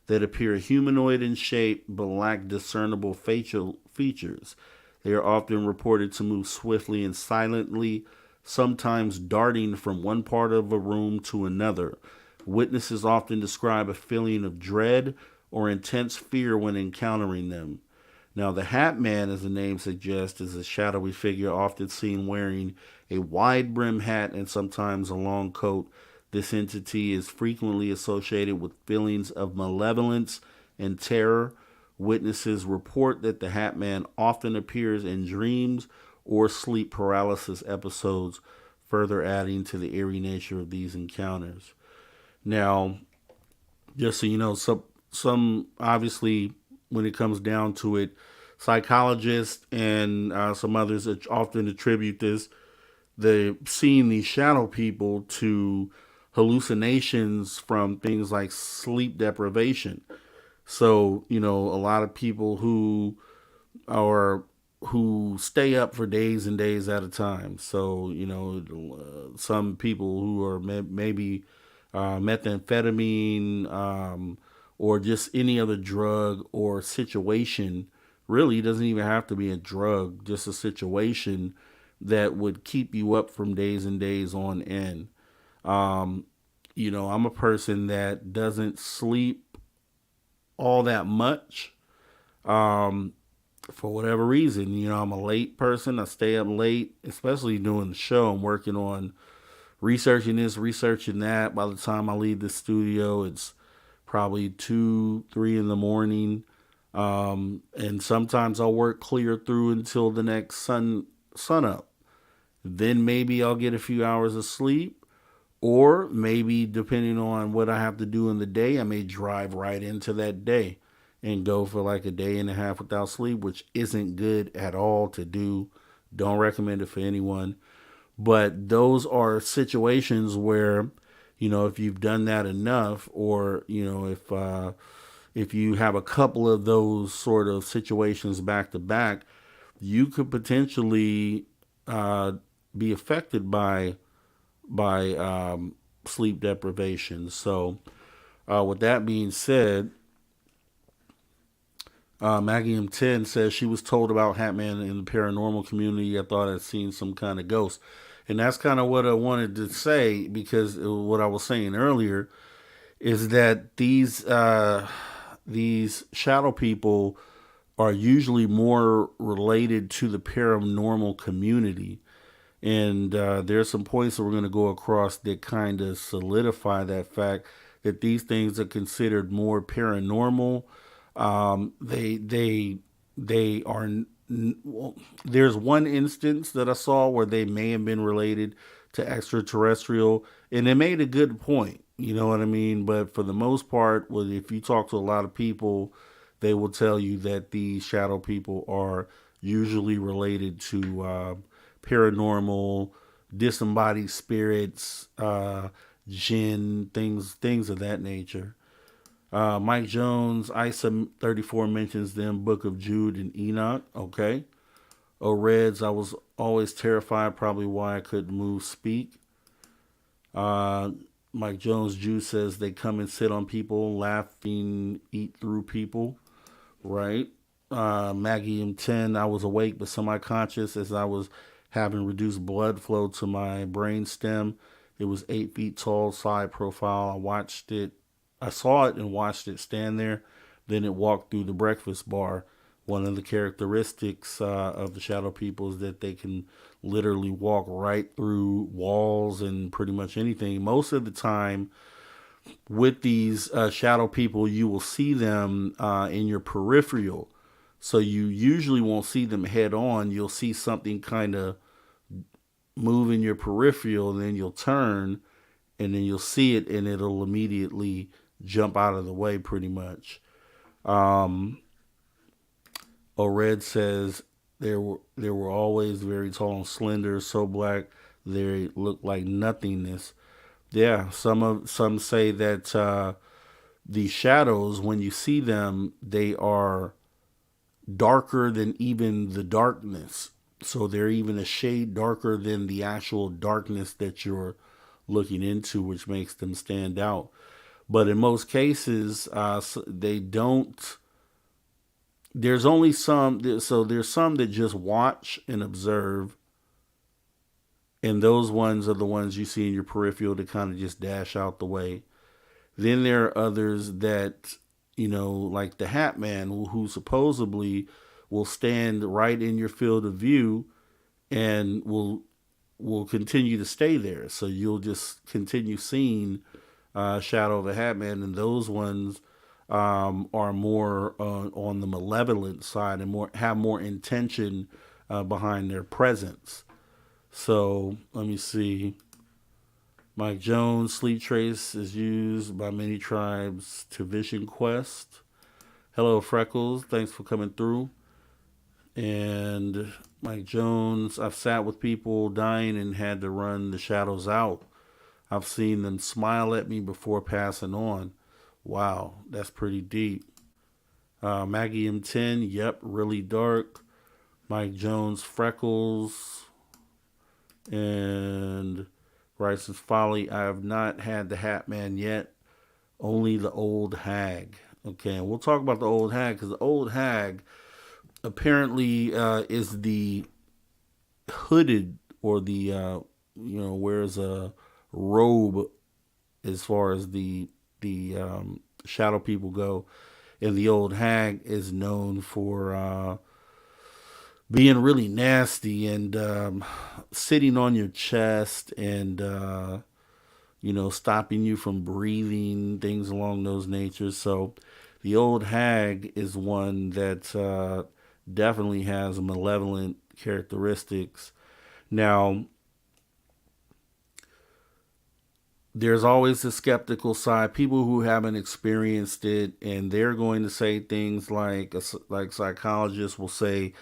that appear humanoid in shape but lack discernible facial features. They are often reported to move swiftly and silently, sometimes darting from one part of a room to another. Witnesses often describe a feeling of dread or intense fear when encountering them. Now, the Hat Man, as the name suggests, is a shadowy figure often seen wearing a wide brim hat and sometimes a long coat. This entity is frequently associated with feelings of malevolence and terror. Witnesses report that the Hat Man often appears in dreams or sleep paralysis episodes, further adding to the eerie nature of these encounters. Now, just so you know, some obviously, when it comes down to it, psychologists and some others often attribute seeing these shadow people to hallucinations from things like sleep deprivation. So, a lot of people who stay up for days and days at a time. So, some people who are maybe methamphetamine, or just any other drug or situation. Really, it doesn't even have to be a drug, just a situation that would keep you up from days and days on end. I'm a person that doesn't sleep all that much. For whatever reason, I'm a late person. I stay up late, especially doing the show. I'm working on researching this, researching that. By the time I leave the studio, it's probably 2, 3 in the morning. And sometimes I'll work clear through until the next sun up. Then maybe I'll get a few hours of sleep, or maybe depending on what I have to do in the day, I may drive right into that day and go for like a day and a half without sleep, which isn't good at all to do. Don't recommend it for anyone. But those are situations where, if you've done that enough, or, if you have a couple of those sort of situations back to back, you could potentially be affected by sleep deprivation. So with that being said, Maggie M10 says she was told about Hatman in the paranormal community. I thought I'd seen some kind of ghost. And that's kind of what I wanted to say, because what I was saying earlier is that these shadow people are usually more related to the paranormal community. And there's some points that we're going to go across that kind of solidify that fact, that these things are considered more paranormal. They are. Well, there's one instance that I saw where they may have been related to extraterrestrial, and they made a good point. You know what I mean? But for the most part, if you talk to a lot of people, they will tell you that these shadow people are usually related to paranormal, disembodied spirits, jinn, things of that nature. Mike Jones, ISA 34 mentions them, Book of Jude and Enoch. Okay. Reds, I was always terrified, probably why I couldn't move, speak. Mike Jones, Jude says they come and sit on people, laughing, eat through people. Right. Maggie M10, I was awake but semi-conscious as I was having reduced blood flow to my brain stem. It was 8 feet tall, side profile. I saw it and watched it stand there. Then it walked through the breakfast bar. One of the characteristics of the shadow people is that they can literally walk right through walls and pretty much anything. Most of the time with these shadow people, you will see them in your peripheral. So you usually won't see them head on. You'll see something kind of move in your peripheral, and then you'll turn, and then you'll see it, and it'll immediately jump out of the way pretty much. Red says they were always very tall and slender, so black they look like nothingness. Yeah, some say that the shadows, when you see them, they are darker than even the darkness. So they're even a shade darker than the actual darkness that you're looking into, which makes them stand out. But in most cases, they don't. There's only some. So there's some that just watch and observe. And those ones are the ones you see in your peripheral to kind of just dash out the way. Then there are others that, like the Hat Man, who supposedly will stand right in your field of view and will continue to stay there. So you'll just continue seeing Shadow of a Hat Man, and those ones are more on the malevolent side and have more intention behind their presence. So let me see. Mike Jones, Sleep Trace is used by many tribes to Vision Quest. Hello, Freckles. Thanks for coming through. And Mike Jones, I've sat with people dying and had to run the shadows out. I've seen them smile at me before passing on. Wow, that's pretty deep. Maggie M10, yep, really dark. Mike Jones, Freckles. And Bryson's Folly, I have not had the Hat Man yet, only the Old Hag. Okay, and we'll talk about the Old Hag, because the Old Hag apparently is the hooded, or the wears a robe as far as the shadow people go, and the Old Hag is known for being really nasty and sitting on your chest and stopping you from breathing, things along those natures. So the Old Hag is one that definitely has malevolent characteristics. Now, there's always a skeptical side, people who haven't experienced it, and they're going to say things like psychologists will say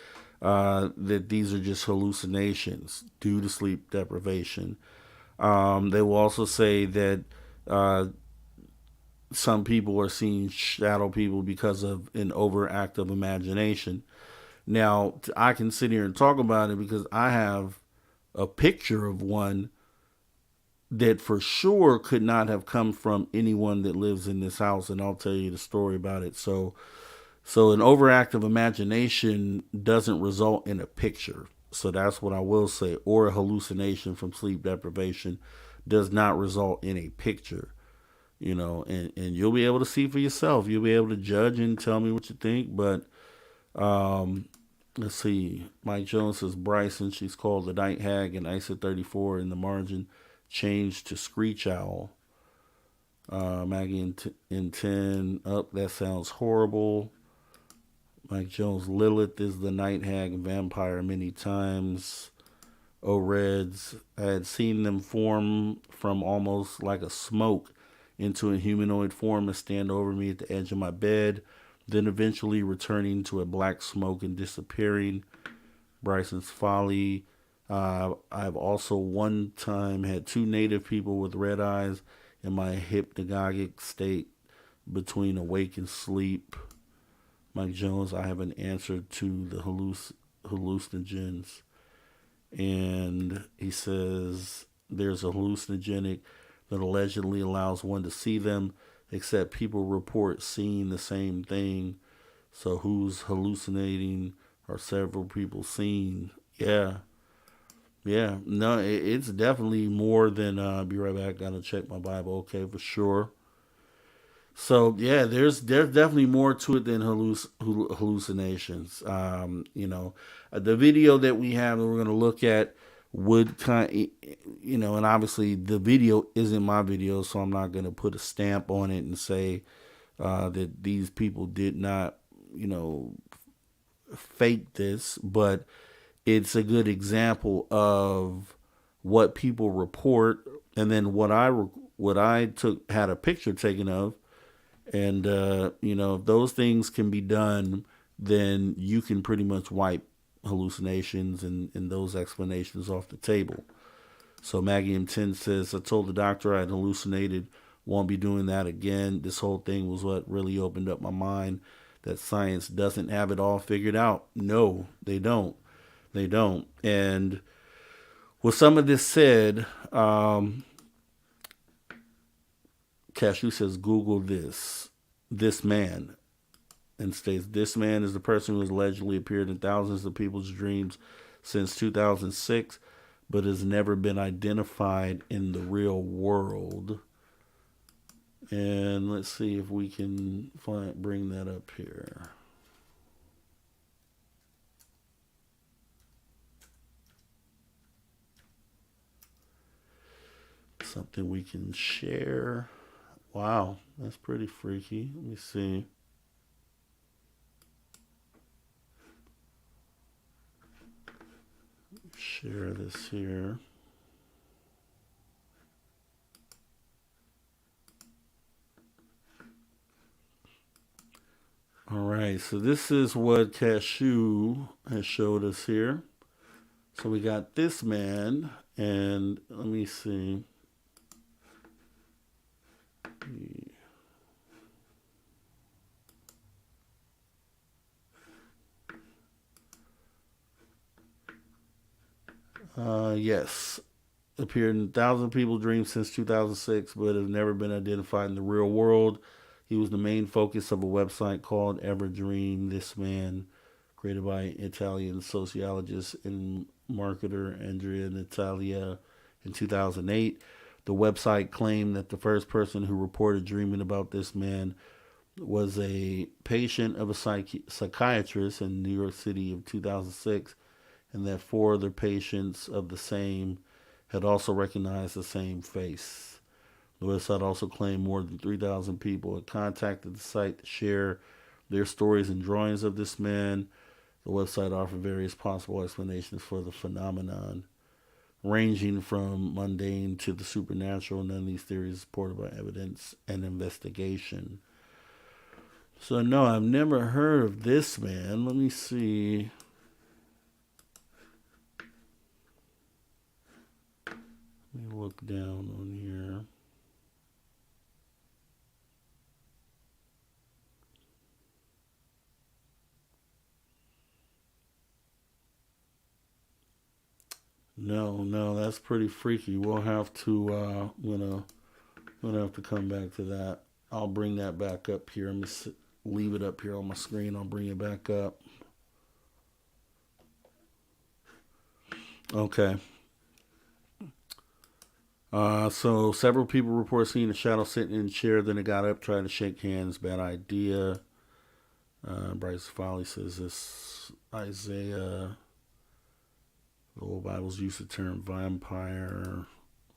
that these are just hallucinations due to sleep deprivation. They will also say that some people are seeing shadow people because of an overactive imagination. Now, I can sit here and talk about it because I have a picture of one that for sure could not have come from anyone that lives in this house, and I'll tell you the story about it. So an overactive imagination doesn't result in a picture. So that's what I will say. Or a hallucination from sleep deprivation does not result in a picture. And you'll be able to see for yourself. You'll be able to judge and tell me what you think. But let's see. Mike Jones says Bryson, she's called the Night Hag, and ISA 34 in the margin changed to Screech Owl. Maggie in 10 up. That sounds horrible. Mike Jones, Lilith is the Night Hag vampire many times. Reds, I had seen them form from almost like a smoke into a humanoid form and stand over me at the edge of my bed, then eventually returning to a black smoke and disappearing. Bryson's Folly. I've also one time had two native people with red eyes in my hypnagogic state between awake and sleep. Mike Jones, I have an answer to the hallucinogens. And he says there's a hallucinogenic that allegedly allows one to see them, except people report seeing the same thing. So who's hallucinating? Are several people seeing? Yeah. No, it's definitely more than, be right back, gotta check my Bible. Okay, for sure. So yeah, there's definitely more to it than hallucinations. The video that we have that we're going to look at would and obviously the video isn't my video, so I'm not going to put a stamp on it and say that these people did not, fake this, but it's a good example of what people report, and then what I had a picture taken of. And, if those things can be done, then you can pretty much wipe hallucinations and those explanations off the table. So Maggie M10 says, I told the doctor I had hallucinated, won't be doing that again. This whole thing was what really opened up my mind, that science doesn't have it all figured out. No, they don't. They don't. And with some of this said, Cashew says, Google this man, and states, this man is the person who has allegedly appeared in thousands of people's dreams since 2006, but has never been identified in the real world. And let's see if we can bring that up here. something we can share. Wow, that's pretty freaky. Let me see. Share this here. All right, so this is what Cashew has showed us here. So we got this man, and let me see. Yes, appeared in 1,000 People's Dreams since 2006, but have never been identified in the real world. He was the main focus of a website called Everdream. This man, created by Italian sociologist and marketer Andrea Natalia in 2008. The website claimed that the first person who reported dreaming about this man was a patient of a psychiatrist in New York City of 2006, and that 4 other patients of the same had also recognized the same face. The website also claimed more than 3,000 people had contacted the site to share their stories and drawings of this man. The website offered various possible explanations for the phenomenon, ranging from mundane to the supernatural. None of these theories are supported by evidence and investigation. So no, I've never heard of this man. Let me see. Let me look down on here. No, that's pretty freaky. We'll have to, I'm gonna have to come back to that. I'll bring that back up here. I'm gonna leave it up here on my screen. I'll bring it back up. Okay. So several people report seeing a shadow sitting in a chair. Then it got up, tried to shake hands. Bad idea. Bryce Foley says this. Isaiah. The old Bibles use the term vampire.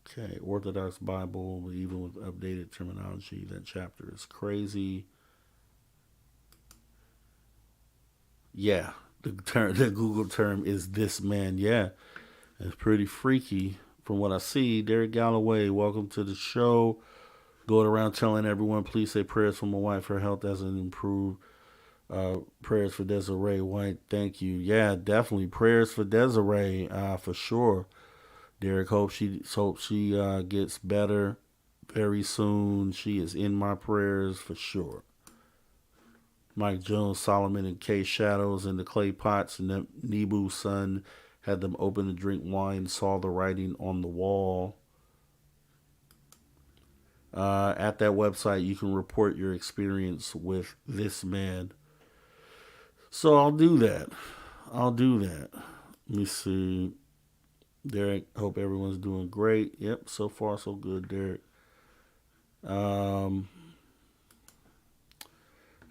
Okay, Orthodox Bible, even with updated terminology, that chapter is crazy. Yeah, the Google term is this man. Yeah, it's pretty freaky from what I see. Derek Galloway, welcome to the show. Going around telling everyone, please say prayers for my wife. Her health hasn't improved. Prayers for Desiree White. Thank you. Yeah, definitely prayers for Desiree. For sure. Derek, hope she gets better very soon. She is in my prayers for sure. Mike Jones, Solomon, and K Shadows in the clay pots, and Nebu's son had them open to drink wine, saw the writing on the wall. At that website, you can report your experience with this man. So I'll do that. Let me see. Derek, hope everyone's doing great. Yep, so far so good, Derek. The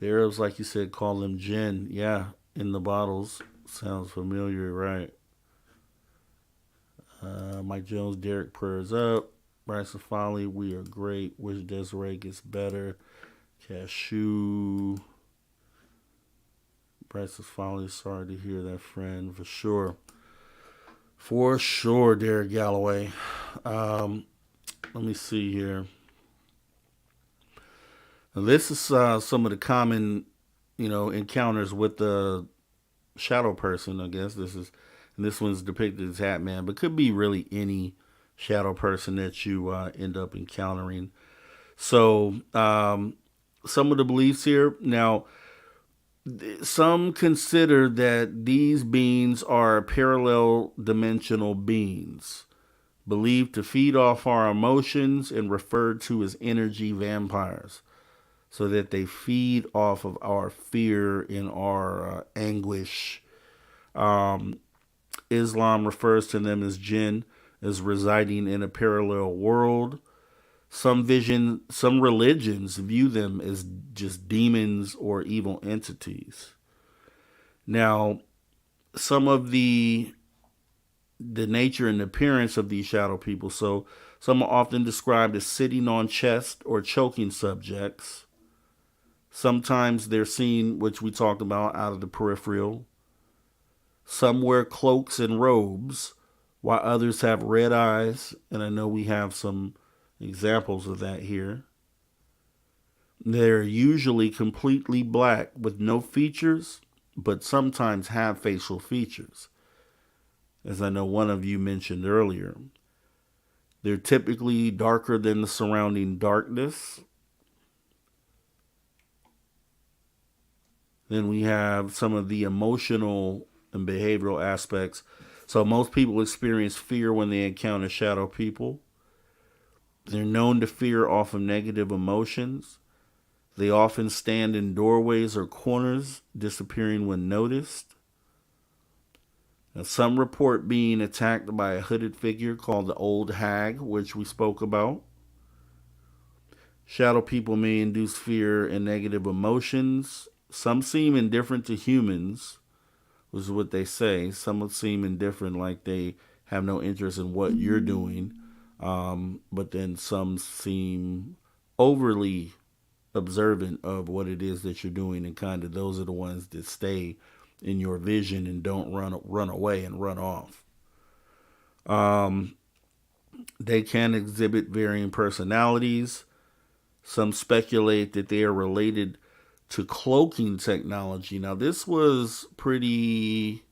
Arabs, like you said, call them gin. Yeah, in the bottles. Sounds familiar, right? Mike Jones, Derek, prayers up. Bryson Foley, we are great. Wish Desiree gets better. Cashew. Bryson Foley, sorry to hear that, friend, for sure. For sure, Derek Galloway. Let me see here. Now, this is some of the common, encounters with the shadow person. I guess this one's depicted as Hat Man, but could be really any shadow person that you end up encountering. So, some of the beliefs here. Now, some consider that these beings are parallel dimensional beings, believed to feed off our emotions and referred to as energy vampires, so that they feed off of our fear and our anguish. Islam refers to them as jinn, as residing in a parallel world. Some religions view them as just demons or evil entities. Now, some of the nature and appearance of these shadow people. So Some are often described as sitting on chest or choking subjects. Sometimes they're seen, which we talked about, out of the peripheral. Some wear cloaks and robes, while others have red eyes, and I know we have some examples of that here. They're usually completely black with no features, but sometimes have facial features, as I know one of you mentioned earlier. They're typically darker than the surrounding darkness. Then we have some of the emotional and behavioral aspects. So most people experience fear when they encounter shadow people. They're known to fear off of negative emotions. They often stand in doorways or corners, disappearing when noticed. Now, some report being attacked by a hooded figure called the Old Hag, which we spoke about. Shadow people may induce fear and negative emotions. Some seem indifferent to humans, which is what they say. Some would seem indifferent, like they have no interest in what you're doing. But then some seem overly observant of what it is that you're doing, and kind of those are the ones that stay in your vision and don't run away and run off. They can exhibit varying personalities. Some speculate that they are related to cloaking technology. Now, this was pretty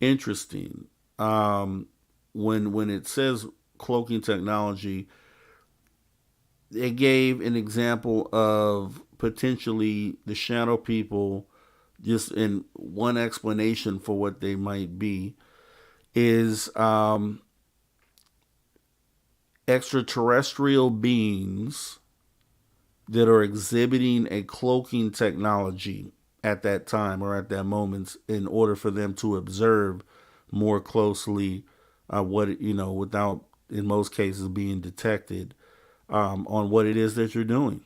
interesting. When it says cloaking technology, it gave an example of potentially the shadow people, just in one explanation for what they might be, is extraterrestrial beings that are exhibiting a cloaking technology at that time or at that moment in order for them to observe more closely without, in most cases, being detected on what it is that you're doing.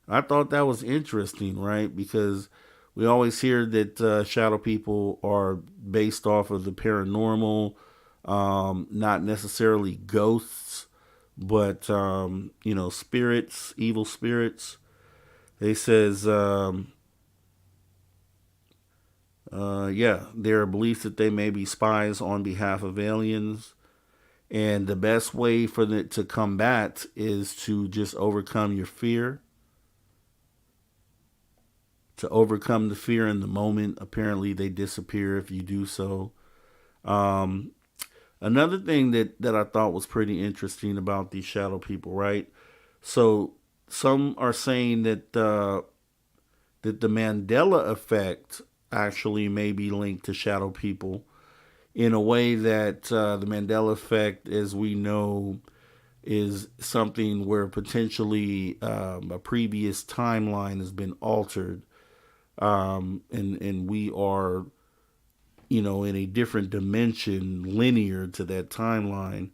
I thought that was interesting, right? Because we always hear that shadow people are based off of the paranormal, not necessarily ghosts, but spirits, evil spirits. They says, there are beliefs that they may be spies on behalf of aliens. And the best way for it to combat is to just overcome your fear. To overcome the fear in the moment. Apparently they disappear if you do so. Another thing that I thought was pretty interesting about these shadow people, right? So some are saying that the Mandela effect actually may be linked to shadow people, in a way that the Mandela effect, as we know, is something where potentially a previous timeline has been altered, and we are, in a different dimension linear to that timeline,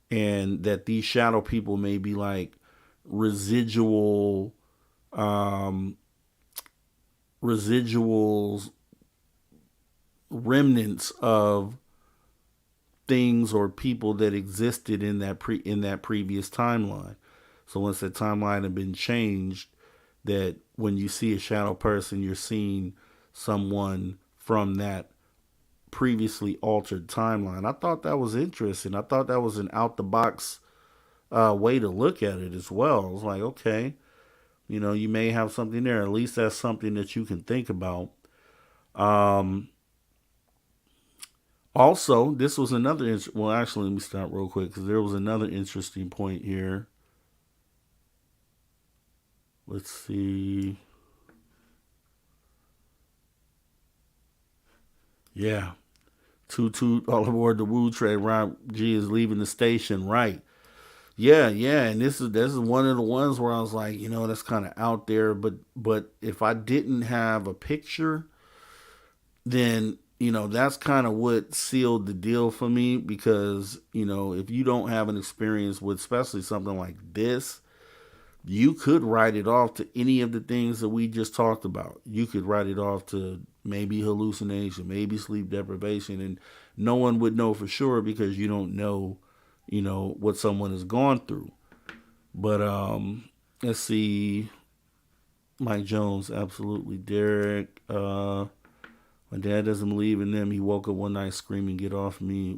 and that these shadow people may be like residuals remnants of things or people that existed in that previous timeline. So once that timeline had been changed, that when you see a shadow person, you're seeing someone from that previously altered timeline. I thought that was interesting. I thought that was an out the box way to look at it as well. I was like, okay, you may have something there. At least that's something that you can think about. Also, this was another, well, actually, let me stop real quick, because there was another interesting point here. Let's see. Yeah. Toot all aboard the Woo train. Rob G is leaving the station, right? Yeah, and this is one of the ones where I was like, that's kind of out there, but if I didn't have a picture, then that's kind of what sealed the deal for me, because if you don't have an experience with especially something like this, you could write it off to any of the things that we just talked about. You could write it off to maybe hallucination, maybe sleep deprivation, and no one would know for sure, because you don't know what someone has gone through. But let's see. Mike Jones, absolutely. Derek, my dad doesn't believe in them. He woke up one night screaming, "Get off me."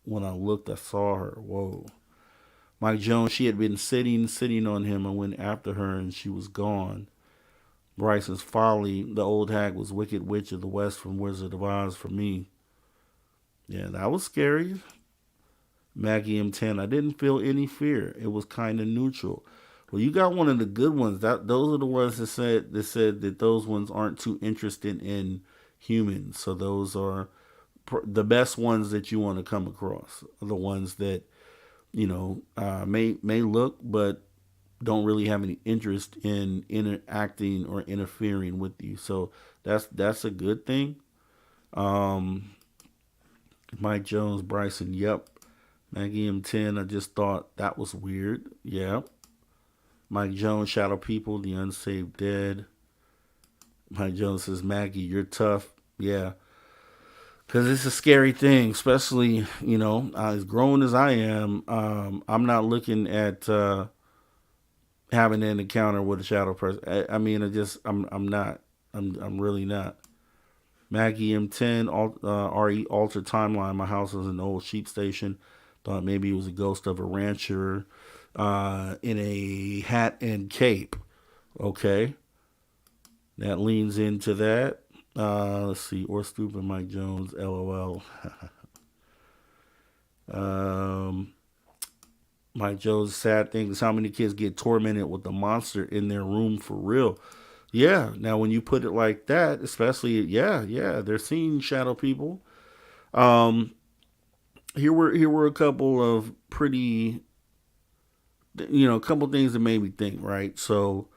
When I looked, I saw her. Whoa. Mike Jones, she had been sitting on him. I went after her and she was gone. Bryson's Folly, the old hag was Wicked Witch of the West from Wizard of Oz for me. Yeah, that was scary. Maggie M10, I didn't feel any fear. It was kind of neutral. Well, you got one of the good ones. Those are the ones that said that those ones aren't too interested in humans. So those are the best ones that you want to come across. The ones that may look but don't really have any interest in interacting or interfering with you. So that's a good thing. Mike Jones, Bryson, yep. Maggie M10, I just thought that was weird. Yeah. Mike Jones, Shadow People, The Unsaved Dead. Mike Jones says, Maggie, you're tough. Yeah. Because it's a scary thing, especially, as grown as I am, I'm not looking at having an encounter with a shadow person. I'm not. I'm really not. Maggie M10, RE Altered Timeline. My house was an old sheep station. Thought maybe it was a ghost of a rancher in a hat and cape. Okay. That leans into that. Let's see. Or Stupid Mike Jones, LOL. Mike Jones' sad thing is how many kids get tormented with the monster in their room for real. Yeah. Now, when you put it like that, especially, they're seeing shadow people. Here were a couple of pretty, a couple things that made me think, right? So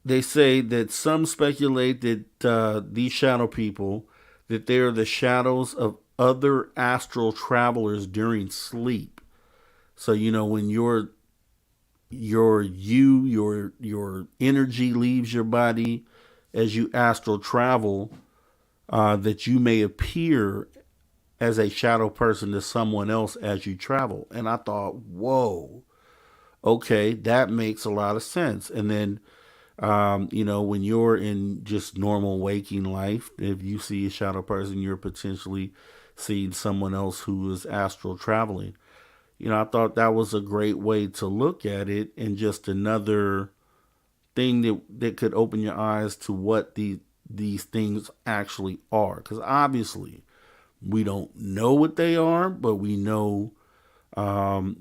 they say that some speculate that these shadow people, that they are the shadows of other astral travelers during sleep. So, when your energy leaves your body as you astral travel, that you may appear as a shadow person to someone else as you travel. And I thought, whoa, okay, that makes a lot of sense. And then, when you're in just normal waking life, if you see a shadow person, you're potentially seeing someone else who is astral traveling. I thought that was a great way to look at it, and just another thing that could open your eyes to what these things actually are. Because obviously, we don't know what they are, but we know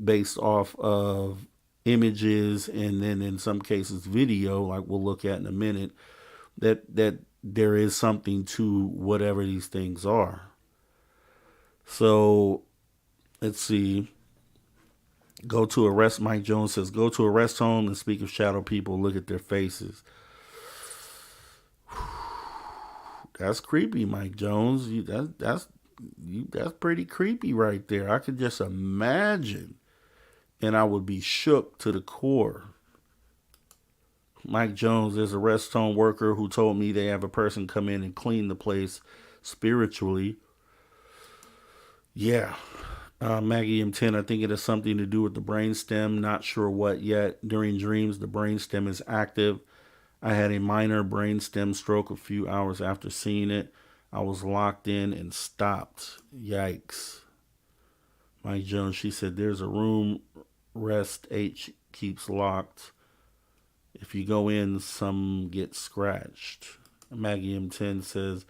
based off of images and then in some cases video, like we'll look at in a minute, that there is something to whatever these things are. So let's see. Mike Jones says, go to a rest home and speak of shadow people, look at their faces. That's creepy, Mike Jones. That's pretty creepy right there. I could just imagine, and I would be shook to the core. Mike Jones, there's a rest home worker who told me they have a person come in and clean the place spiritually. Yeah. Maggie M10, I think it has something to do with the brainstem. Not sure what yet. During dreams, the brainstem is active. I had a minor brainstem stroke a few hours after seeing it. I was locked in and stopped. Yikes. Mike Jones, she said, there's a room rest H keeps locked. If you go in, some get scratched. Maggie M10 says,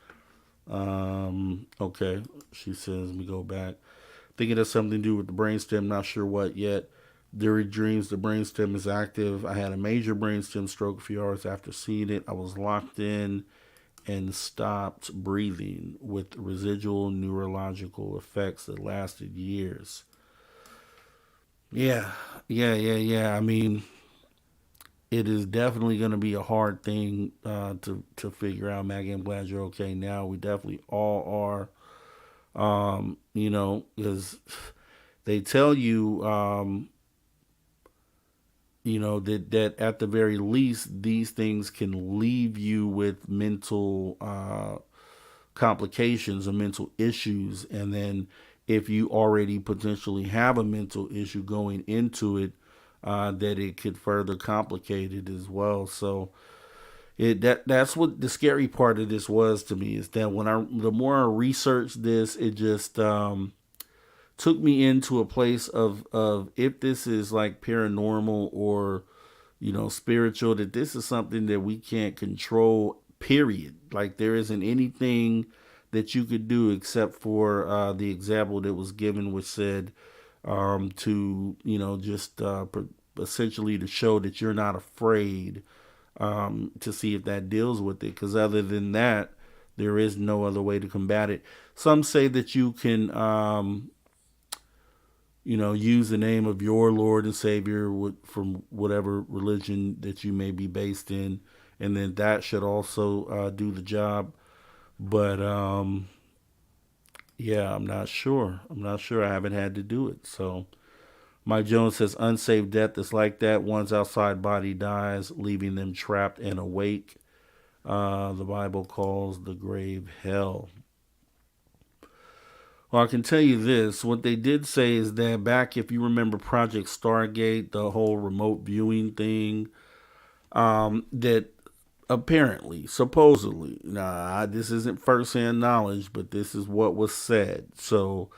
okay. She says, let me go back. I think it has something to do with the brainstem. Not sure what yet. During dreams, the brainstem is active. I had a major brainstem stroke a few hours after seeing it. I was locked in and stopped breathing with residual neurological effects that lasted years. Yeah. I mean, it is definitely going to be a hard thing to figure out, Maggie. I'm glad you're okay now. We definitely all are. Because they tell you, that at the very least, these things can leave you with mental complications or mental issues. And then if you already potentially have a mental issue going into it, that it could further complicate it as well. So that's what the scary part of this was to me, is that the more I researched this, it just took me into a place of if this is like paranormal or spiritual, that this is something that we can't control, period. Like, there isn't anything that you could do except for the example that was given, which said to just essentially to show that you're not afraid, to see if that deals with it, because other than that, there is no other way to combat it. Some say that you can use the name of your Lord and Savior from whatever religion that you may be based in, and then that should also do the job. But yeah, I'm not sure. I haven't had to do it. So Mike Jones says unsaved death is like that. One's outside body dies, leaving them trapped and awake. The Bible calls the grave hell. Well, I can tell you this. What they did say is that back, if you remember Project Stargate, the whole remote viewing thing, that apparently, supposedly, this isn't firsthand knowledge, but this is what was said. So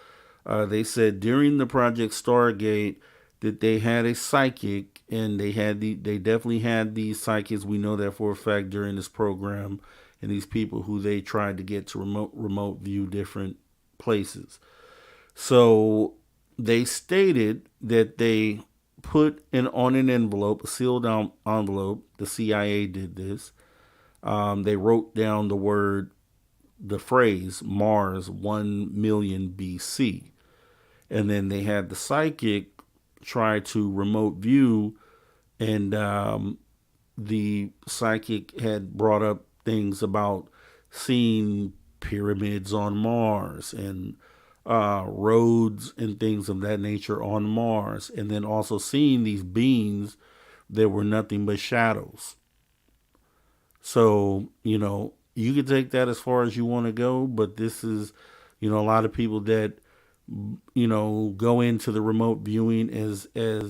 they said during the Project Stargate that they had a psychic, and they definitely had these psychics. We know that for a fact during this program, and these people who they tried to get to remote view different places. So they stated that they put on an envelope, a sealed envelope. The CIA did this. They wrote down the phrase Mars 1 million BC. And then they had the psychic try to remote view, and the psychic had brought up things about seeing pyramids on Mars and roads and things of that nature on Mars, and then also seeing these beings that were nothing but shadows. So, you could take that as far as you want to go, but this is, a lot of people that, go into the remote viewing as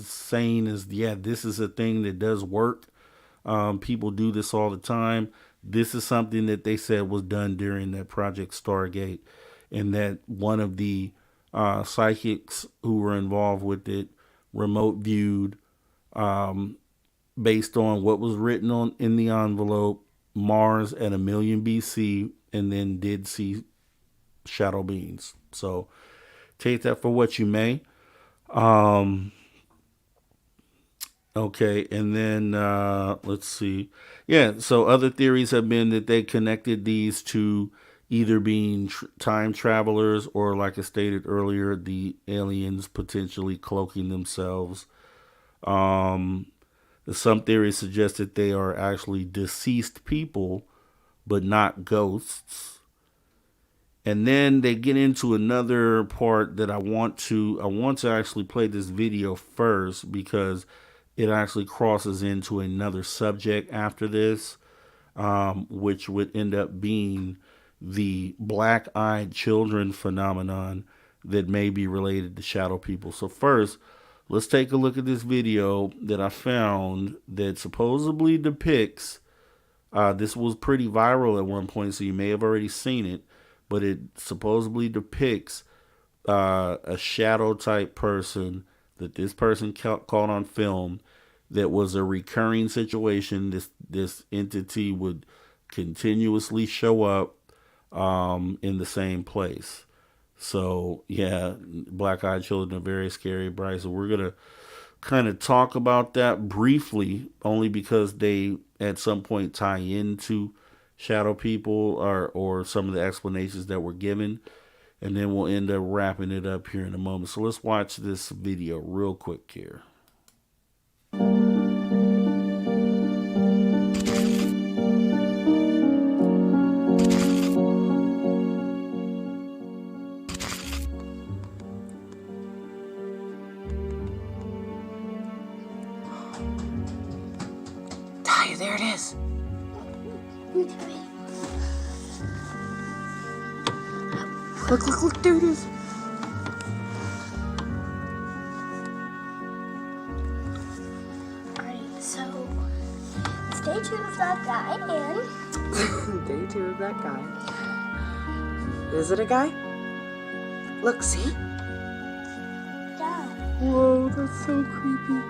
saying is, yeah, this is a thing that does work. People do this all the time. This is something that they said was done during that Project Stargate, and that one of the psychics who were involved with it remote viewed, based on what was written in the envelope, Mars at 1 million BC, and then did see shadow beings. So take that for what you may. Okay, and then let's see. Yeah, so other theories have been that they connected these to either being time travelers, or, like I stated earlier, the aliens potentially cloaking themselves. Some theories suggest that they are actually deceased people, but not ghosts. And then they get into another part that I want to actually play this video first, because it actually crosses into another subject after this, which would end up being the black-eyed children phenomenon that may be related to shadow people. So first, let's take a look at this video that I found that supposedly depicts, this was pretty viral at one point, so you may have already seen it, but it supposedly depicts a shadow-type person that this person caught on film, that was a recurring situation. This entity would continuously show up in the same place. So yeah, black-eyed children are very scary, Bryce. So we're gonna kind of talk about that briefly, only because they at some point tie into shadow people or some of the explanations that were given, and then we'll end up wrapping it up here in a moment. So let's watch this video real quick here. Talia, there it is. Look, there it is. that guy and... Day 2 of that guy. Is it a guy? Look, see? Dad. Whoa, that's so creepy.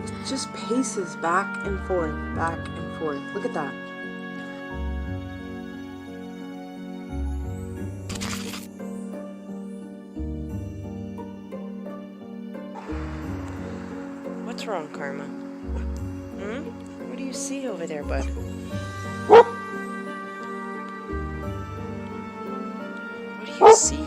It just paces back and forth, back and forth. Look at that. What's wrong, Karma? What do you see over there, bud? What do you see?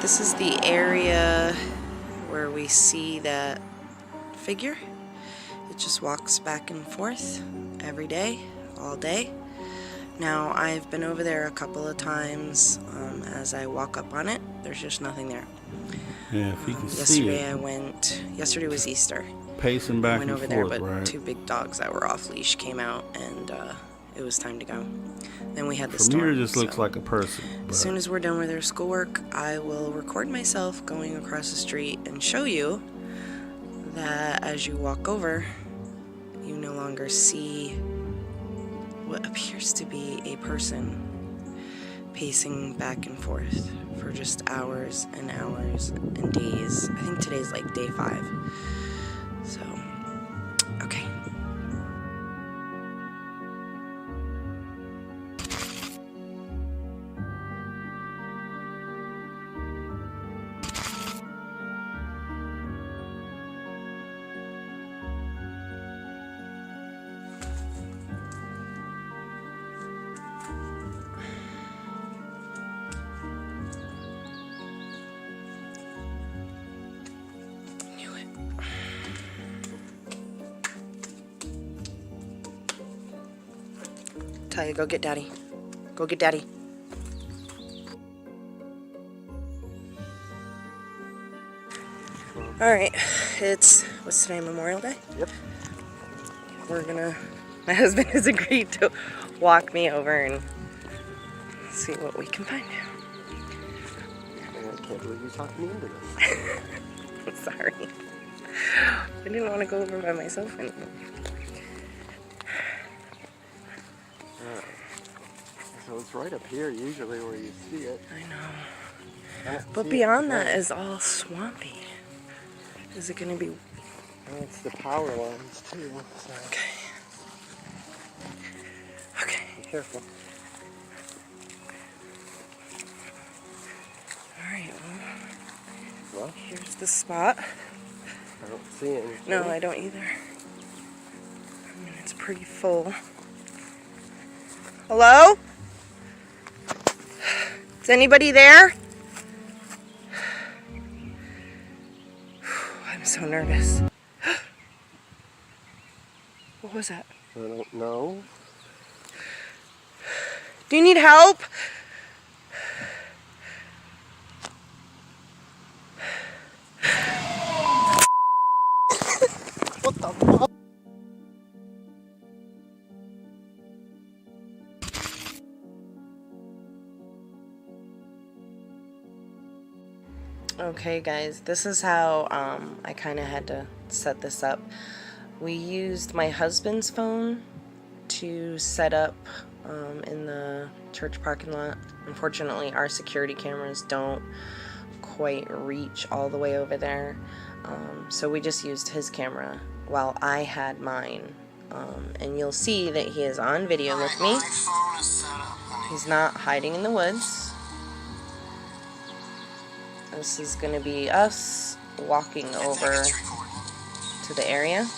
This is the area where we see that figure. It just walks back and forth every day, all day. Now, I've been over there a couple of times. As I walk up on it, there's just nothing there. Yeah, if you can see it. Yesterday was Easter. Pacing back and I went over forth, there, but right? 2 big dogs that were off leash came out, and it was time to go. Then we had the From storm. here, it just looks like a person. As soon as we're done with our schoolwork, I will record myself going across the street and show you that as you walk over, you no longer see what appears to be a person pacing back and forth for just hours and hours and days. I think today's like day 5. So, okay. Talia, go get Daddy. Go get Daddy. Alright, what's today, Memorial Day? Yep. My husband has agreed to walk me over and see what we can find. I can't believe you talked me into this. I'm sorry. I didn't want to go over by myself anymore. So it's right up here usually where you see it. I know. But beyond that is all swampy. Is it going to be... And it's the power lines too. So. Okay. Be careful. Alright, well, here's the spot. I don't see anything. No, I don't either. I mean, it's pretty full. Hello? Is anybody there? I'm so nervous. What was that? I don't know. Do you need help? What the fuck? Okay guys, this is how I kind of had to set this up. We used my husband's phone to set up in the church parking lot. Unfortunately, our security cameras don't quite reach all the way over there, so we just used his camera while I had mine. And you'll see that he is on video with me. He's not hiding in the woods. This is going to be us walking over to the area.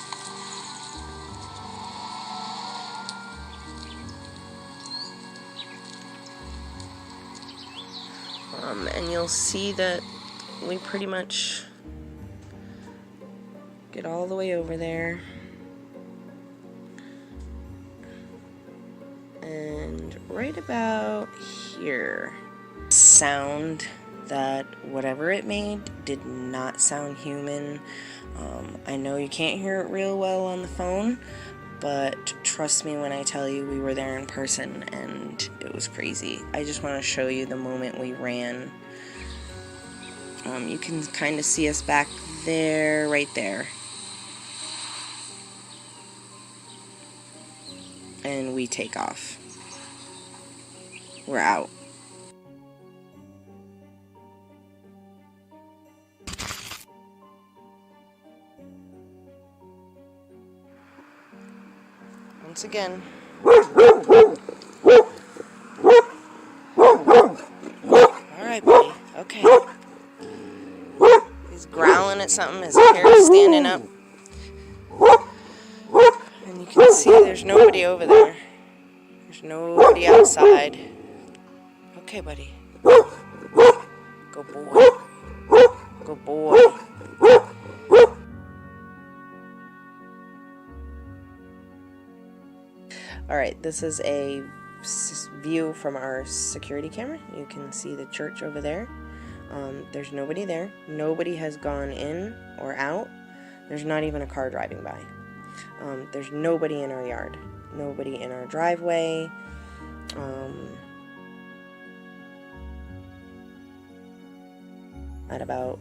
And you'll see that we pretty much get all the way over there. And right about here, sound that whatever it made did not sound human. I know you can't hear it real well on the phone, but trust me when I tell you we were there in person and it was crazy. I just want to show you the moment we ran. You can kind of see us back there, right there. And we take off. We're out. Once again. Alright, buddy. Okay. He's growling at something. His hair's standing up. And you can see there's nobody over there. There's nobody outside. Okay, buddy. Go boy. Go boy. Alright, this is a view from our security camera. You can see the church over there. There's nobody there. Nobody has gone in or out. There's not even a car driving by. There's nobody in our yard. Nobody in our driveway. At about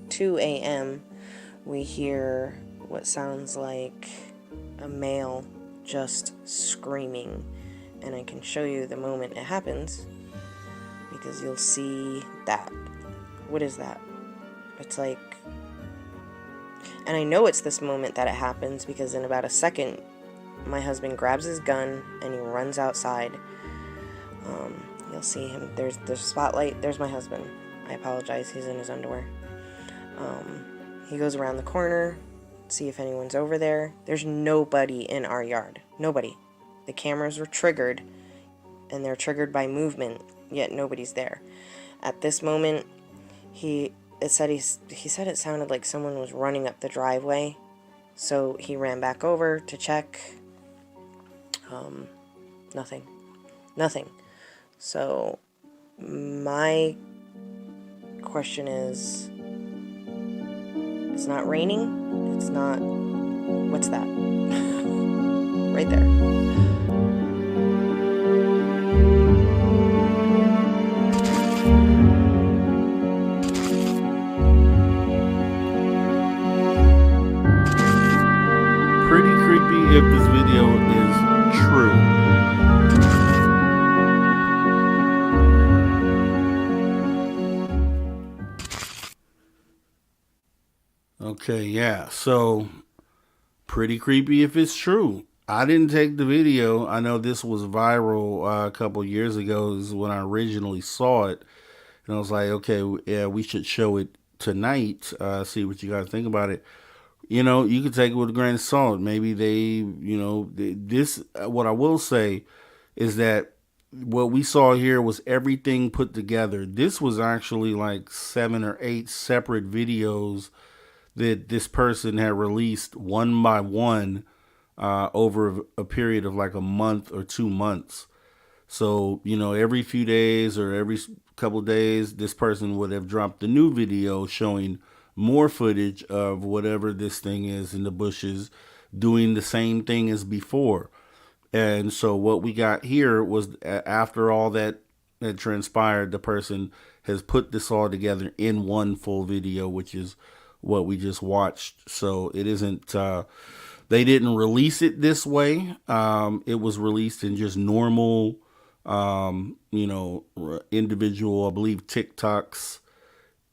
2 a.m. we hear what sounds like a male just screaming, and I can show you the moment it happens because you'll see that. What is that? It's like, and I know it's this moment that it happens because in about a second my husband grabs his gun and he runs outside. You'll see him. There's the spotlight. There's my husband. I apologize, he's in his underwear. He goes around the corner, see if anyone's over there. There's nobody in our yard. Nobody. The cameras were triggered, and they're triggered by movement, yet nobody's there. At this moment, he said it sounded like someone was running up the driveway, so he ran back over to check. Nothing. So my question is, it's not raining, it's not, what's that? Right there. Pretty creepy if this video is true. Okay, yeah, so pretty creepy if it's true. I didn't take the video. I know this was viral a couple years ago. This is when I originally saw it. And I was like, okay, yeah, we should show it tonight, see what you guys think about it. You know, you can take it with a grain of salt. Maybe what I will say is that what we saw here was everything put together. This was actually like 7 or 8 separate videos that this person had released one by one over a period of like a month or 2 months. So, you know, every few days or every couple of days, this person would have dropped a new video showing more footage of whatever this thing is in the bushes doing the same thing as before. And so what we got here was, after all that had transpired, the person has put this all together in one full video, which is what we just watched. So it isn't, they didn't release it this way. It was released in just normal, individual, I believe, TikToks.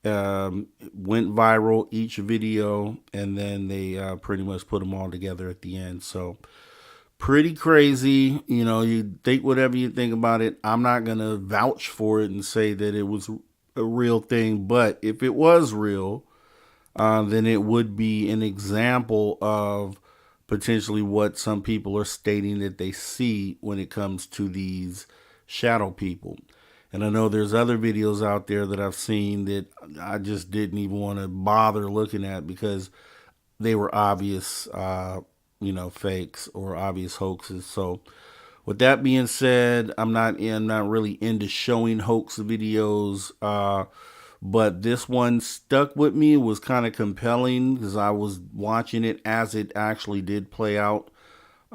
Went viral, each video, and then they pretty much put them all together at the end. So pretty crazy. You know, you think whatever you think about it. I'm not going to vouch for it and say that it was a real thing, but if it was real, then it would be an example of potentially what some people are stating that they see when it comes to these shadow people. And I know there's other videos out there that I've seen that I just didn't even want to bother looking at because they were obvious, fakes or obvious hoaxes. So with that being said, I'm not really into showing hoax videos, but this one stuck with me. It was kind of compelling because I was watching it as it actually did play out.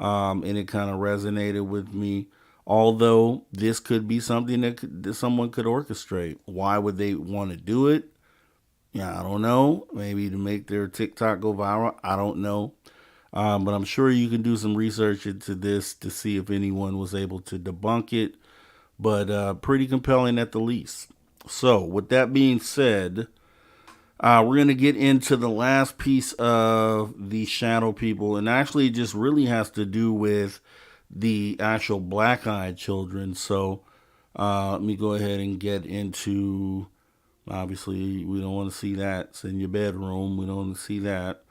and it kind of resonated with me. Although this could be something that someone could orchestrate. Why would they want to do it? Yeah, I don't know. Maybe to make their TikTok go viral. I don't know. But I'm sure you can do some research into this to see if anyone was able to debunk it. But pretty compelling at the least. So with that being said, we're going to get into the last piece of the shadow people. And actually it just really has to do with the actual black-eyed children. So let me go ahead and get into, obviously we don't want to see that. It's in your bedroom. We don't want to see that.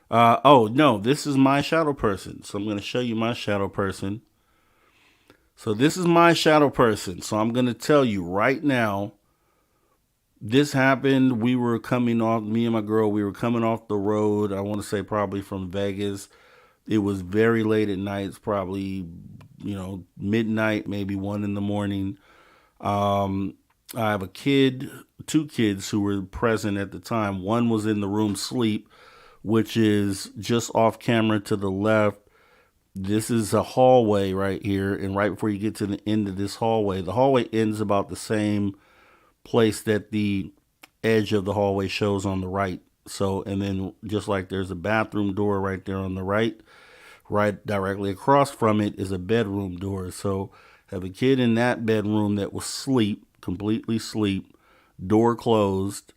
Oh, no, this is my shadow person. So I'm going to show you my shadow person. So this is my shadow person. So I'm going to tell you right now, this happened. We were coming off, me and my girl, we were coming off the road. I want to say probably from Vegas. It was very late at night. It's probably, midnight, maybe 1 a.m. I have a kid, 2 kids who were present at the time. One was in the room sleep, which is just off camera to the left. This is a hallway right here. And right before you get to the end of this hallway, the hallway ends about the same place that the edge of the hallway shows on the right. So, and then just like there's a bathroom door right there on the right directly across from it is a bedroom door. So have a kid in that bedroom that was completely asleep, door closed.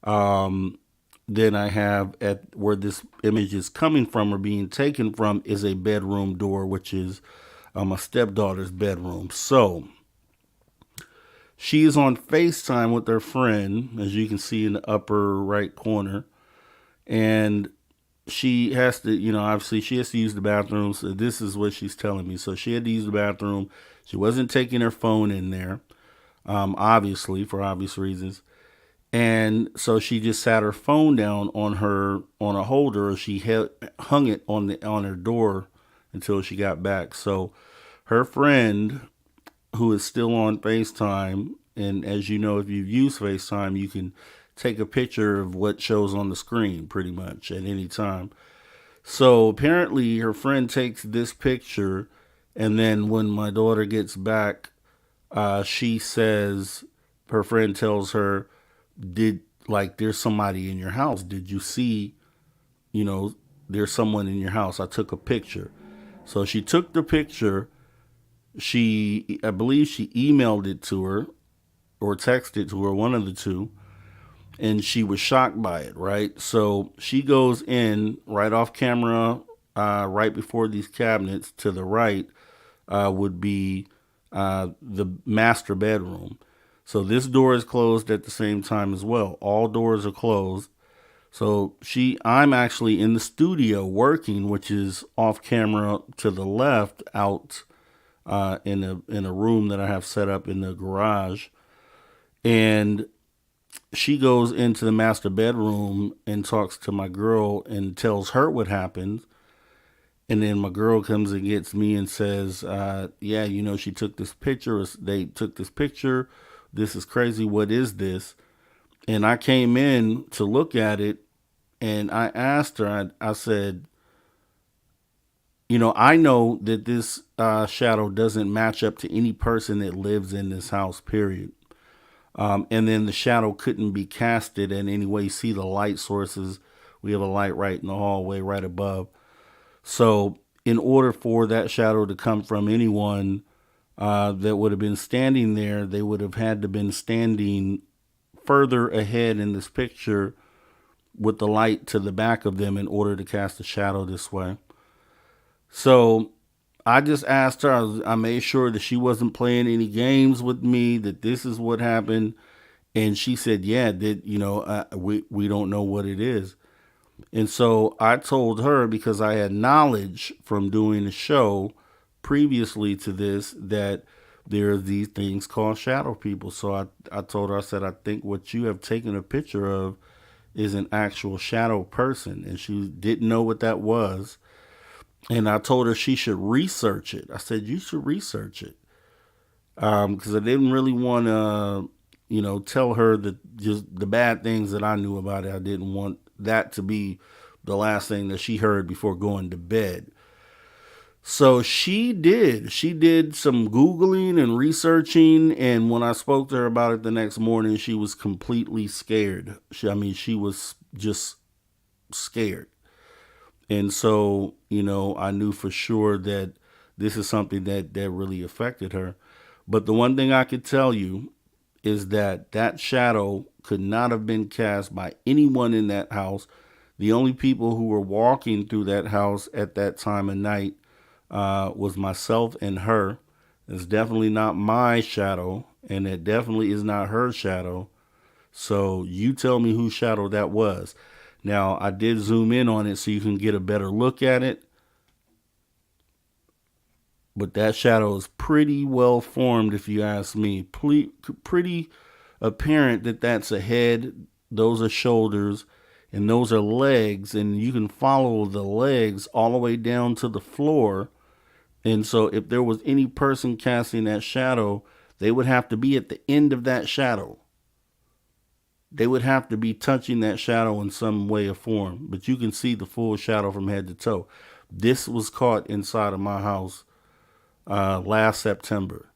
Then I have at where this image is coming from or being taken from is a bedroom door, which is my stepdaughter's bedroom. So she is on FaceTime with her friend, as you can see in the upper right corner. And she has to, obviously she has to use the bathroom. So this is what she's telling me. So she had to use the bathroom. She wasn't taking her phone in there, obviously, for obvious reasons. And so she just sat her phone down on a holder. She hung it on her door until she got back. So her friend, who is still on FaceTime, and as you know, if you've used FaceTime, you can take a picture of what shows on the screen pretty much at any time. So apparently her friend takes this picture, and then when my daughter gets back, she says, her friend tells her, there's somebody in your house. Did you see, there's someone in your house. I took a picture. So she took the picture. I believe she emailed it to her or texted to her, one of the two, and she was shocked by it, right? So she goes in right off camera, right before these cabinets to the right would be the master bedroom. So this door is closed at the same time as well. All doors are closed. So I'm actually in the studio working, which is off camera to the left out in a room that I have set up in the garage. And she goes into the master bedroom and talks to my girl and tells her what happened. And then my girl comes and gets me and says, she took this picture. They took this picture. This is crazy. What is this? And I came in to look at it, and I asked her, I said, I know that this shadow doesn't match up to any person that lives in this house, period. And then the shadow couldn't be casted in any way. See the light sources. We have a light right in the hallway right above. So in order for that shadow to come from anyone that would have been standing there, they would have had to been standing further ahead in this picture with the light to the back of them in order to cast a shadow this way. So I just asked her, I made sure that she wasn't playing any games with me, that this is what happened. And she said, yeah, we don't know what it is. And so I told her, because I had knowledge from doing the show previously to this, that there are these things called shadow people. So I told her, I said, I think what you have taken a picture of is an actual shadow person. And she didn't know what that was. And I told her she should research it. I said, you should research it. Because I didn't really want to, tell her just the bad things that I knew about it. I didn't want that to be the last thing that she heard before going to bed. So she did some Googling and researching. And when I spoke to her about it the next morning, she was completely scared. She was just scared. And so, I knew for sure that this is something that really affected her. But the one thing I could tell you is that shadow could not have been cast by anyone in that house. The only people who were walking through that house at that time of night was myself and her. It's definitely not my shadow, and it definitely is not her shadow. So you tell me whose shadow that was. Now, I did zoom in on it so you can get a better look at it. But that shadow is pretty well formed, if you ask me. Pretty apparent that that's a head, those are shoulders, and those are legs. And you can follow the legs all the way down to the floor. And so if there was any person casting that shadow, they would have to be at the end of that shadow. They would have to be touching that shadow in some way or form. But you can see the full shadow from head to toe. This was caught inside of my house last September.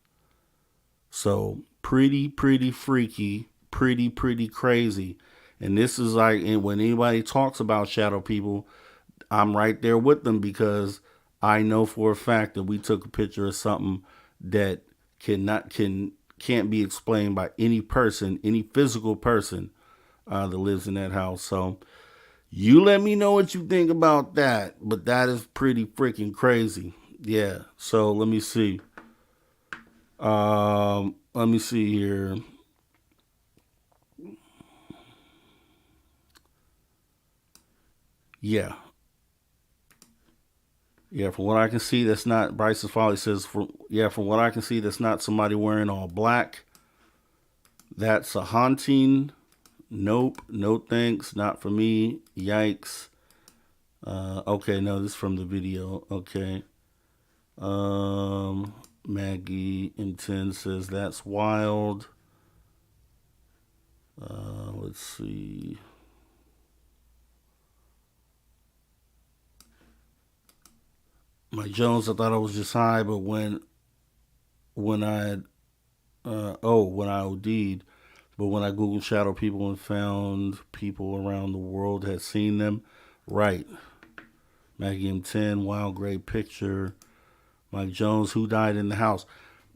So pretty freaky, pretty crazy. And this is like, and when anybody talks about shadow people, I'm right there with them, because I know for a fact that we took a picture of something that can't be explained by any person, any physical person that lives in that house. So you let me know what you think about that. But that is pretty freaking crazy. Yeah. So let me see. Let me see here. Yeah. Yeah, from what I can see, that's not, Bryce's Folly says, from what I can see, that's not somebody wearing all black. That's a haunting. Nope, no thanks, not for me. Yikes. Okay, no, this is from the video. Okay. Maggie in 10 says, that's wild. Let's see. Mike Jones, I thought I was just high, but when I OD'd, but when I Googled shadow people and found people around the world had seen them. Right. Maggie M10, wild, great picture. Mike Jones, who died in the house?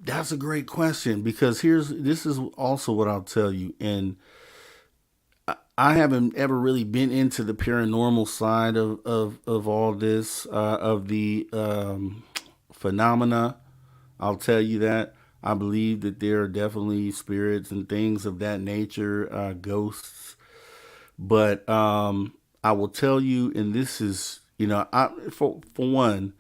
That's a great question, because this is also what I'll tell you. And I haven't ever really been into the paranormal side of all this, of the phenomena. I'll tell you that. I believe that there are definitely spirits and things of that nature, ghosts. But I will tell you, and this is, for one,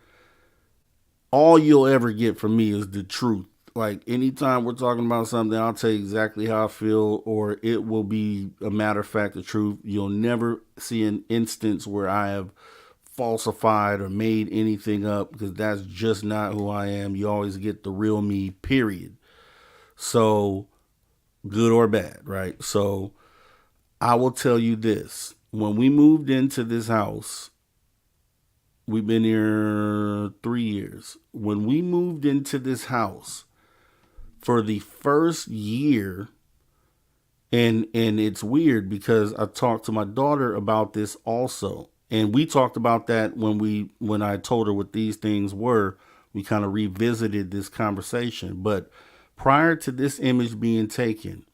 all you'll ever get from me is the truth. Like, anytime we're talking about something, I'll tell you exactly how I feel, or it will be a matter of fact, the truth. You'll never see an instance where I have falsified or made anything up, because that's just not who I am. You always get the real me, period. So, good or bad, right? So, I will tell you this. When we moved into this house, we've been here 3 years. When we moved into this house, for the first year, and it's weird because I talked to my daughter about this also. And we talked about that when I told her what these things were. We kind of revisited this conversation. But prior to this image being taken,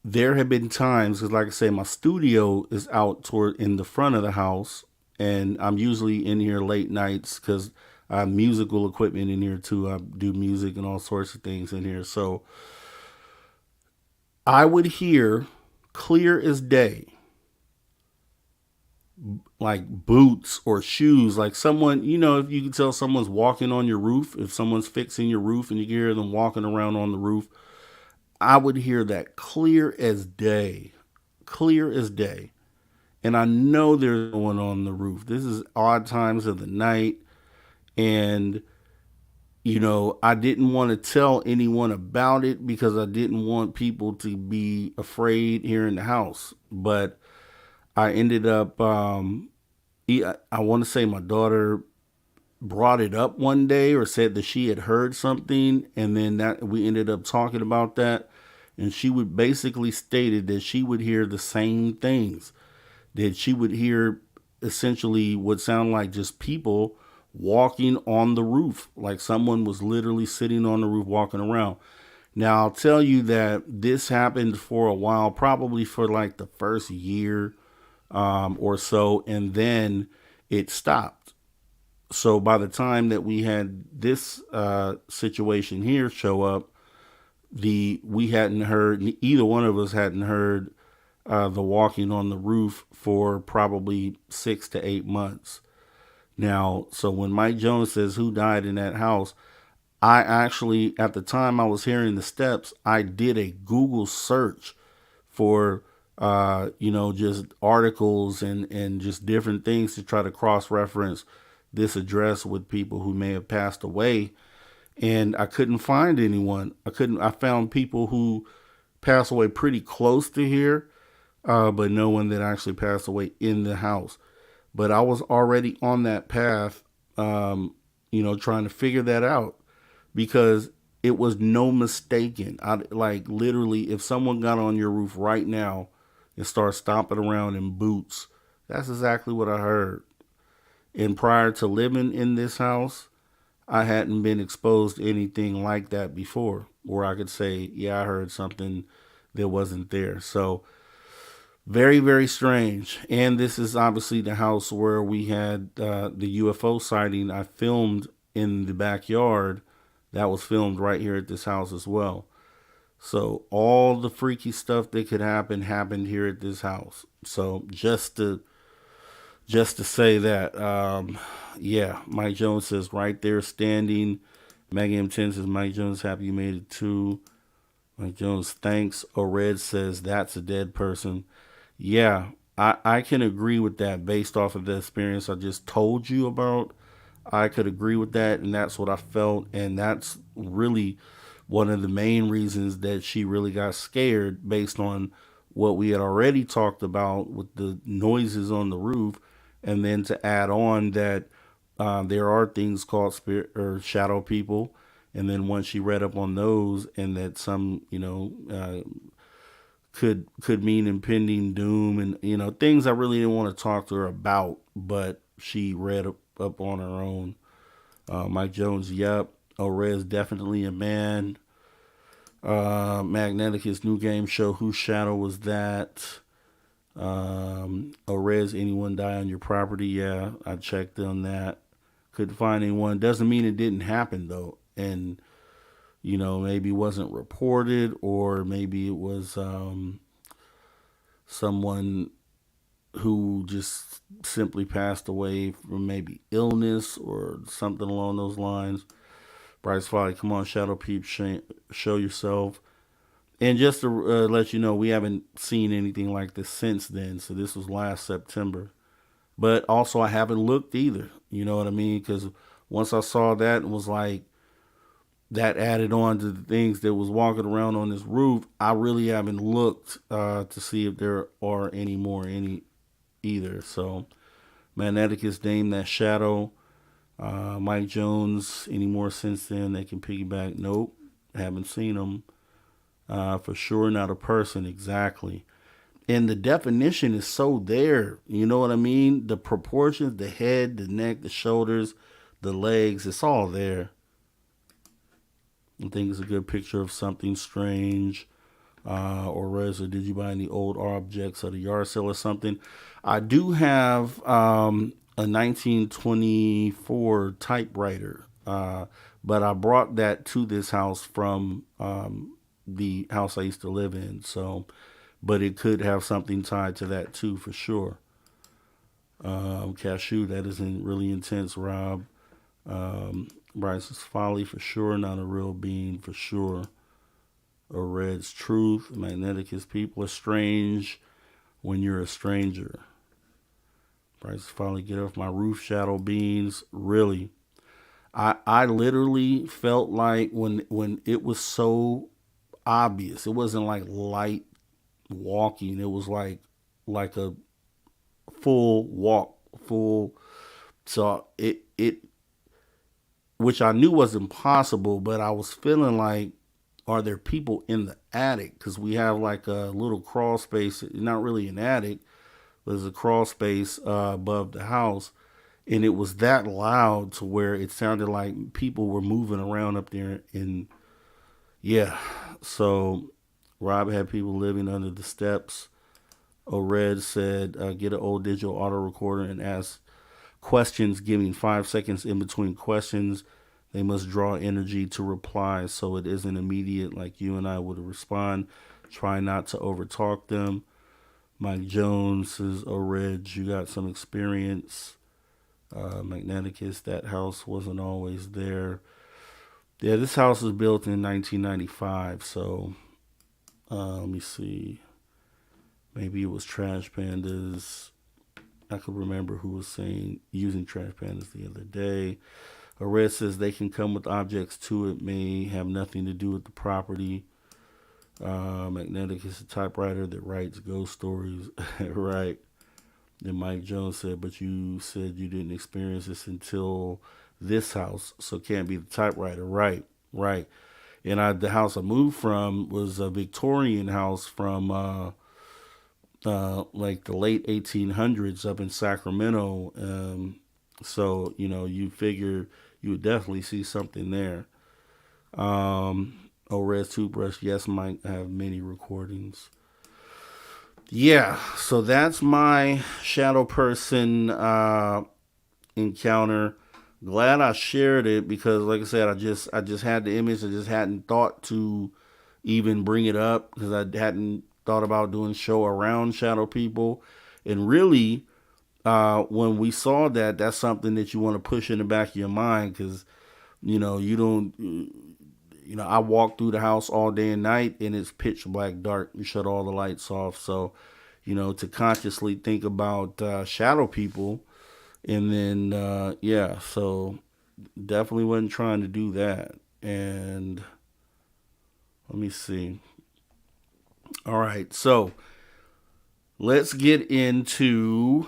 there have been times, because like I say, my studio is out in the front of the house, and I'm usually in here late nights because I have musical equipment in here too. I do music and all sorts of things in here. So I would hear clear as day, like boots or shoes, like someone, if you can tell someone's walking on your roof, if someone's fixing your roof and you hear them walking around on the roof, I would hear that clear as day. And I know there's no one on the roof. This is odd times of the night. And, I didn't want to tell anyone about it because I didn't want people to be afraid here in the house. But I ended up, I want to say my daughter brought it up one day or said that she had heard something, and then that we ended up talking about that, and she would basically stated that she would hear the same things, that she would hear essentially what sound like just people walking on the roof, like someone was literally sitting on the roof walking around. Now, I'll tell you that this happened for a while, probably for like the first year or so, and then it stopped. So by the time that we had this situation here show up, we hadn't heard, either one of us hadn't heard the walking on the roof for probably 6 to 8 months. Now, so when Mike Jones says who died in that house, I actually, at the time I was hearing the steps, I did a Google search for, just articles and just different things to try to cross-reference this address with people who may have passed away. And I couldn't find anyone. I found people who passed away pretty close to here, but no one that actually passed away in the house. But I was already on that path, trying to figure that out, because it was no mistaking. Like literally, if someone got on your roof right now and started stomping around in boots, that's exactly what I heard. And prior to living in this house, I hadn't been exposed to anything like that before, where I could say, yeah, I heard something that wasn't there. So very, very strange. And this is obviously the house where we had the UFO sighting I filmed in the backyard. That was filmed right here at this house as well. So all the freaky stuff that could happen happened here at this house. So just to say that, Mike Jones says right there standing. Maggie M10 says, Mike Jones, happy you made it too. Mike Jones, thanks. Ored says, that's a dead person. Yeah, I can agree with that based off of the experience I just told you about. I could agree with that, and that's what I felt, and that's really one of the main reasons that she really got scared, based on what we had already talked about with the noises on the roof, and then to add on that there are things called spirit or shadow people, and then once she read up on those, and that some could mean impending doom, and things I really didn't want to talk to her about, but she read up on her own. Mike Jones, yep. Orez, definitely a man. Magneticus new game show, whose shadow was that? Orez, anyone die on your property? Yeah, I checked on that. Couldn't find anyone. Doesn't mean it didn't happen though. And maybe it wasn't reported, or maybe it was someone who just simply passed away from maybe illness or something along those lines. Bryce Folly, come on, Shadow Peep, show yourself. And just to let you know, we haven't seen anything like this since then. So this was last September. But also I haven't looked either. You know what I mean? Because once I saw that, it was like, that added on to the things that was walking around on this roof. I really haven't looked to see if there are any more either. So Magneticus named that shadow. Mike Jones, any more since then they can piggyback? Nope, haven't seen them. For sure not a person, exactly. And the definition is so there, you know what I mean? The proportions, the head, the neck, the shoulders, the legs, it's all there. I think it's a good picture of something strange. Or did you buy any old objects at a yard sale or something? I do have a 1924 typewriter, but I brought that to this house from the house I used to live in. So, but it could have something tied to that too, for sure. Cashew, that isn't really intense, Rob. Bryce's Folly, for sure, not a real being, for sure. Or Red's Truth, Magneticus, people are strange when you're a stranger. Bryce's Folly, get off my roof, shadow beings, really. I literally felt like when it was so obvious, it wasn't like light walking, it was like a full walk, so it which I knew was impossible, but I was feeling like, are there people in the attic? Because we have like a little crawl space, not really an attic, but there's a crawl space above the house. And it was that loud to where it sounded like people were moving around up there. And yeah, so Rob had people living under the steps. Ored said, get an old digital auto recorder and ask questions, giving 5 seconds in between questions. They must draw energy to reply so it isn't immediate like you and I would respond. Try not to overtalk them. Mike Jones says, Ored, you got some experience. Magneticus, that house wasn't always there. Yeah, this house was built in 1995, so let me see. Maybe it was Trash Pandas. I could remember who was saying using Trash Pandas the other day. Red says they can come with objects too. It may have nothing to do with the property. Magnetic is a typewriter that writes ghost stories. Right. Then Mike Jones said, but you said you didn't experience this until this house, so it can't be the typewriter. Right, right. And the house I moved from was a Victorian house from like the late 1800s up in Sacramento. So, you know, you figure you would definitely see something there. Red Toothbrush, yes, might have many recordings. Yeah, so that's my shadow person encounter. Glad I shared it because, like I said, I just had the image. I just hadn't thought to even bring it up because I hadn't thought about doing a show around shadow people. And really, when we saw that, that's something that you want to push in the back of your mind because, you know, you don't, you know, I walk through the house all day and night and it's pitch black dark. You shut all the lights off. So, you know, to consciously think about shadow people and then, yeah, so definitely wasn't trying to do that. And let me see. All right, so let's get into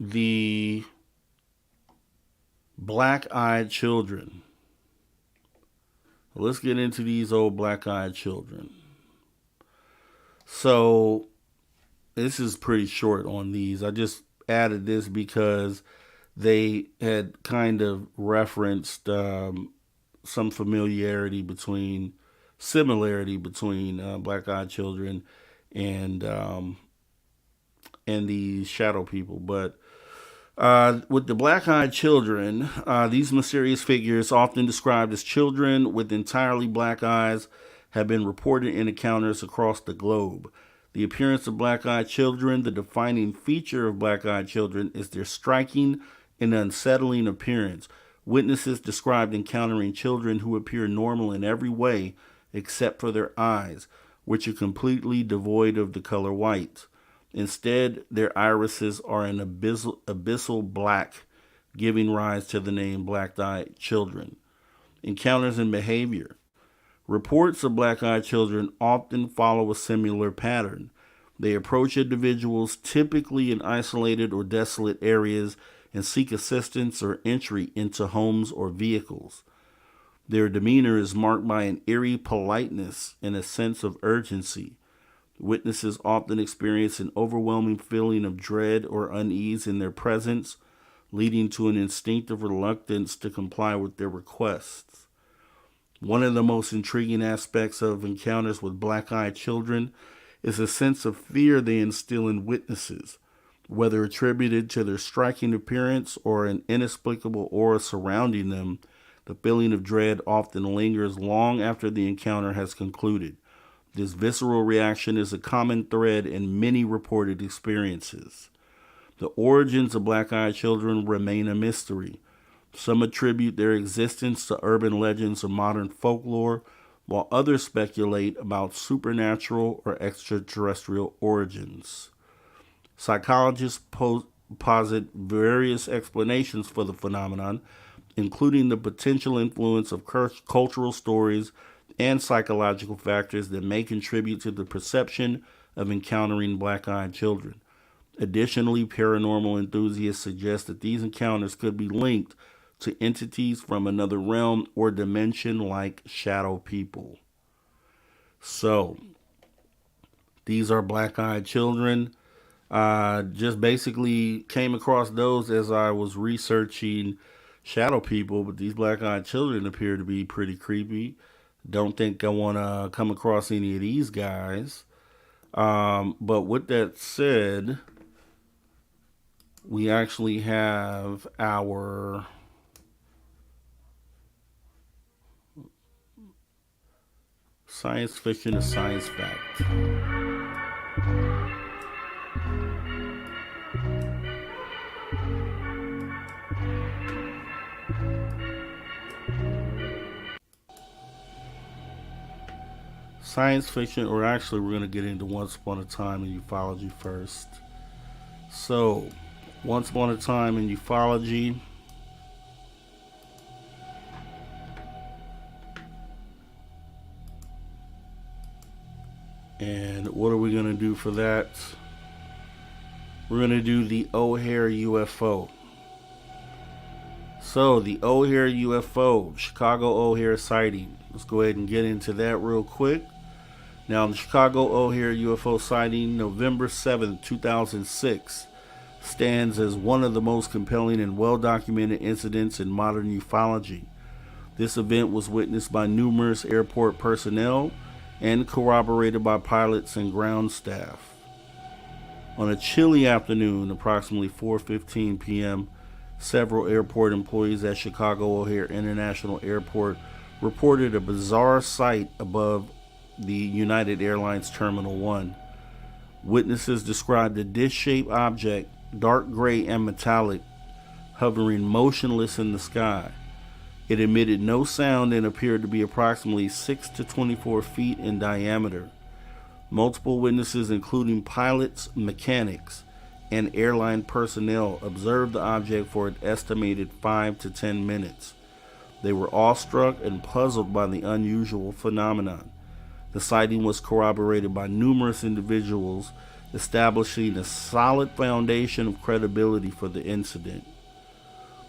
the black-eyed children. Let's get into these old black-eyed children. So this is pretty short on these. I just added this because they had kind of referenced some similarity between black-eyed children and the shadow people. But with the black-eyed children, these mysterious figures, often described as children with entirely black eyes, have been reported in encounters across the globe. The appearance of black-eyed children, the defining feature of black-eyed children, is their striking and unsettling appearance. Witnesses described encountering children who appear normal in every way except for their eyes, which are completely devoid of the color white. Instead, their irises are an abyssal black, giving rise to the name black-eyed children. Encounters and behavior. Reports of black-eyed children often follow a similar pattern. They approach individuals typically in isolated or desolate areas and seek assistance or entry into homes or vehicles. Their demeanor is marked by an eerie politeness and a sense of urgency. Witnesses often experience an overwhelming feeling of dread or unease in their presence, leading to an instinctive reluctance to comply with their requests. One of the most intriguing aspects of encounters with black-eyed children is a sense of fear they instill in witnesses, whether attributed to their striking appearance or an inexplicable aura surrounding them. The feeling of dread often lingers long after the encounter has concluded. This visceral reaction is a common thread in many reported experiences. The origins of black-eyed children remain a mystery. Some attribute their existence to urban legends or modern folklore, while others speculate about supernatural or extraterrestrial origins. Psychologists posit various explanations for the phenomenon, including the potential influence of cultural stories and psychological factors that may contribute to the perception of encountering black-eyed children. Additionally, paranormal enthusiasts suggest that these encounters could be linked to entities from another realm or dimension like shadow people. So, these are black-eyed children. Just basically came across those as I was researching shadow people, but these black-eyed children appear to be pretty creepy. Don't think I want to come across any of these guys. But with that said, we actually have our science fiction to science fact. Science fiction, or actually we're going to get into Once Upon a Time in Ufology first. So, Once Upon a Time in Ufology. And what are we going to do for that? We're going to do the O'Hare UFO. So, the O'Hare UFO, Chicago O'Hare sighting. Let's go ahead and get into that real quick. Now, the Chicago O'Hare UFO sighting, November 7th, 2006, stands as one of the most compelling and well-documented incidents in modern ufology. This event was witnessed by numerous airport personnel and corroborated by pilots and ground staff. On a chilly afternoon, approximately 4:15 p.m., several airport employees at Chicago O'Hare International Airport reported a bizarre sight above the United Airlines Terminal 1. Witnesses described a dish-shaped object, dark gray and metallic, hovering motionless in the sky. It emitted no sound and appeared to be approximately 6 to 24 feet in diameter. Multiple witnesses, including pilots, mechanics, and airline personnel, observed the object for an estimated 5 to 10 minutes. They were awestruck and puzzled by the unusual phenomenon. The sighting was corroborated by numerous individuals, establishing a solid foundation of credibility for the incident.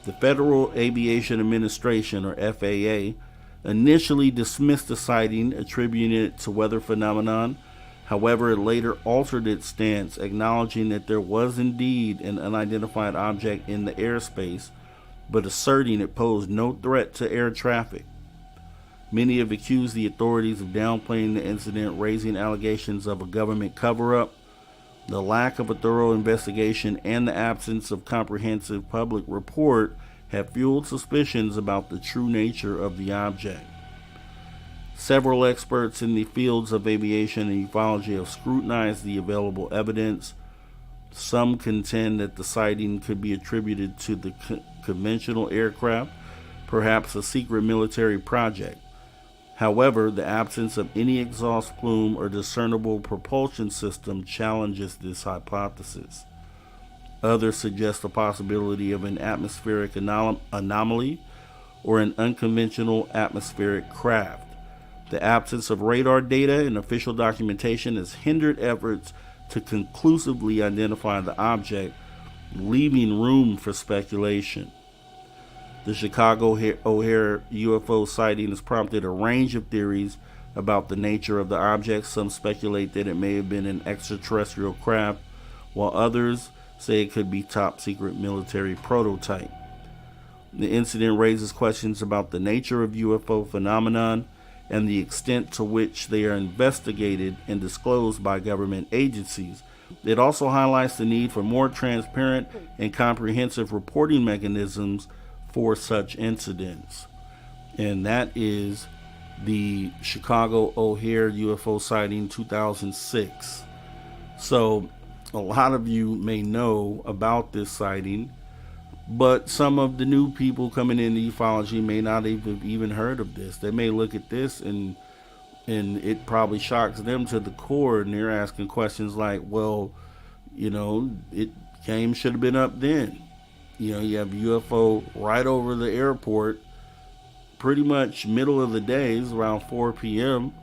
The Federal Aviation Administration, or FAA, initially dismissed the sighting, attributing it to weather phenomenon. However, it later altered its stance, acknowledging that there was indeed an unidentified object in the airspace, but asserting it posed no threat to air traffic. Many have accused the authorities of downplaying the incident, raising allegations of a government cover-up. The lack of a thorough investigation and the absence of comprehensive public report have fueled suspicions about the true nature of the object. Several experts in the fields of aviation and ufology have scrutinized the available evidence. Some contend that the sighting could be attributed to the conventional aircraft, perhaps a secret military project. However, the absence of any exhaust plume or discernible propulsion system challenges this hypothesis. Others suggest the possibility of an atmospheric anomaly or an unconventional atmospheric craft. The absence of radar data and official documentation has hindered efforts to conclusively identify the object, leaving room for speculation. The Chicago O'Hare UFO sighting has prompted a range of theories about the nature of the object. Some speculate that it may have been an extraterrestrial craft, while others say it could be top secret military prototype. The incident raises questions about the nature of UFO phenomenon and the extent to which they are investigated and disclosed by government agencies. It also highlights the need for more transparent and comprehensive reporting mechanisms for such incidents. And that is the Chicago O'Hare UFO sighting 2006. So a lot of you may know about this sighting, but some of the new people coming into ufology may not even heard of this. They may look at this and it probably shocks them to the core, and they're asking questions like, well, you know, it should have been up then. You know, you have UFO right over the airport, pretty much middle of the day, it's around 4 p.m.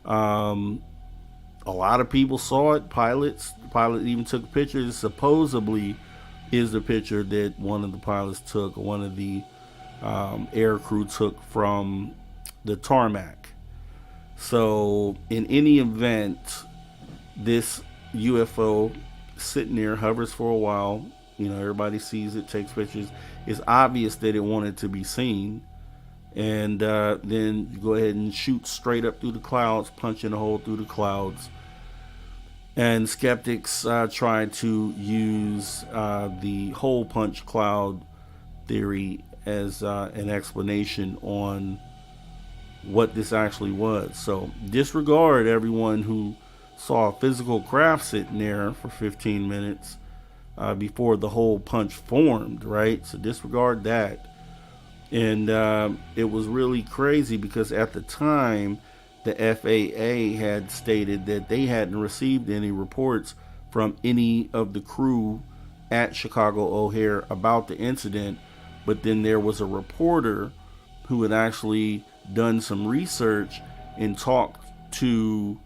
A lot of people saw it. The pilot even took pictures. Supposedly is the picture that one of the pilots took, one of the air crew took from the tarmac. So in any event, this UFO sitting there, hovers for a while. Everybody sees it, takes pictures. It's obvious that it wanted to be seen. And then you go ahead and shoot straight up through the clouds, punching a hole through the clouds. And skeptics try to use the hole punch cloud theory as an explanation on what this actually was. So disregard everyone who saw a physical craft sitting there for 15 minutes before the hole punch formed, right? So disregard that. And it was really crazy because at the time, the FAA had stated that they hadn't received any reports from any of the crew at Chicago O'Hare about the incident. But then there was a reporter who had actually done some research and talked to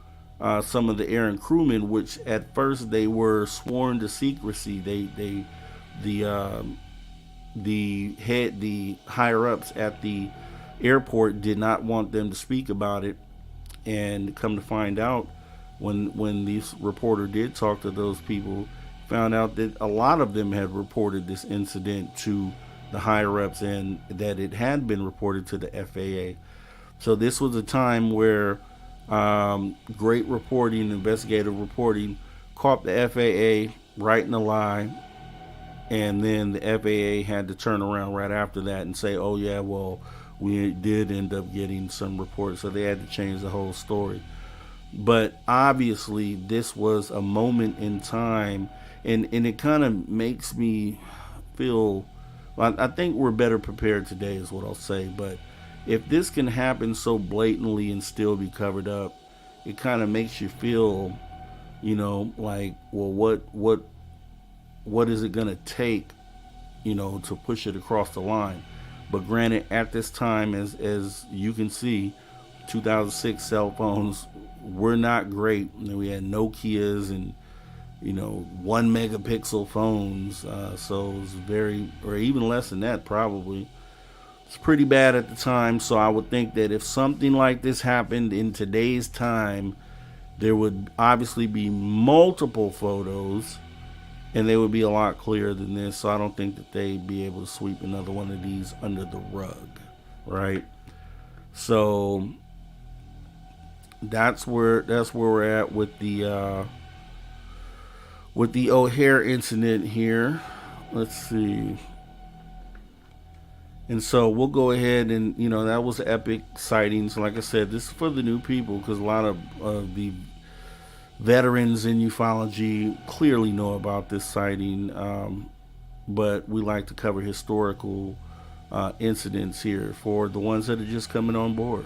some of the air and crewmen, which at first they were sworn to secrecy. The higher ups at the airport did not want them to speak about it. And come to find out, when this reporter did talk to those people, found out that a lot of them had reported this incident to the higher ups and that it had been reported to the FAA. So this was a time where great reporting, investigative reporting, caught the FAA right in a lie. And then the FAA had to turn around right after that and say, oh yeah, well, we did end up getting some reports. So they had to change the whole story. But obviously this was a moment in time, and it kind of makes me feel, I think we're better prepared today is what I'll say. But if this can happen so blatantly and still be covered up, it kind of makes you feel, like, well, what is it going to take, to push it across the line? But granted, at this time, as you can see, 2006 cell phones were not great. We had Nokias and, 1 megapixel phones. So it was very, or even less than that, probably. It's pretty bad at the time. So I would think that if something like this happened in today's time, there would obviously be multiple photos, and they would be a lot clearer than this. So I don't think that they'd be able to sweep another one of these under the rug, right? So that's where we're at with the O'Hare incident here. Let's see. And so we'll go ahead and, that was epic sightings. Like I said, this is for the new people because a lot of the veterans in ufology clearly know about this sighting, but we like to cover historical incidents here for the ones that are just coming on board.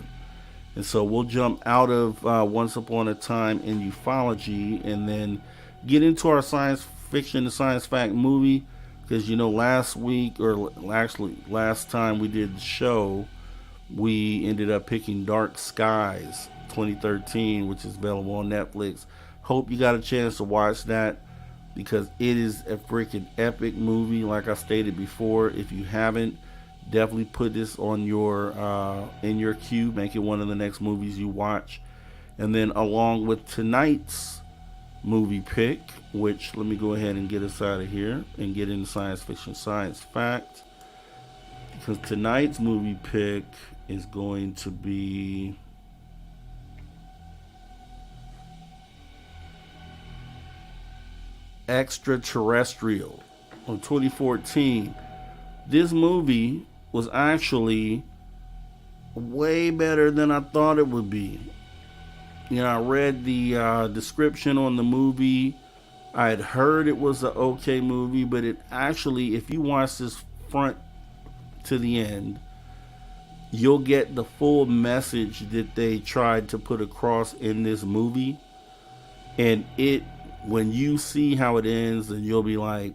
And so we'll jump out of Once Upon a Time in Ufology and then get into our science fiction and science fact movie, because last week, or actually last time we did the show, we ended up picking Dark Skies 2013, which is available on Netflix. Hope you got a chance to watch that because it is a freaking epic movie. Like I stated before, if you haven't, definitely put this on your in your queue. Make it one of the next movies you watch. And then along with tonight's movie pick, which let me go ahead and get us out of here and get into science fiction science fact, because tonight's movie pick is going to be Extraterrestrial of 2014. This movie was actually way better than I thought it would be. I read the description on the movie. I had heard it was an okay movie, but it actually, if you watch this front to the end, you'll get the full message that they tried to put across in this movie. And when you see how it ends, then you'll be like,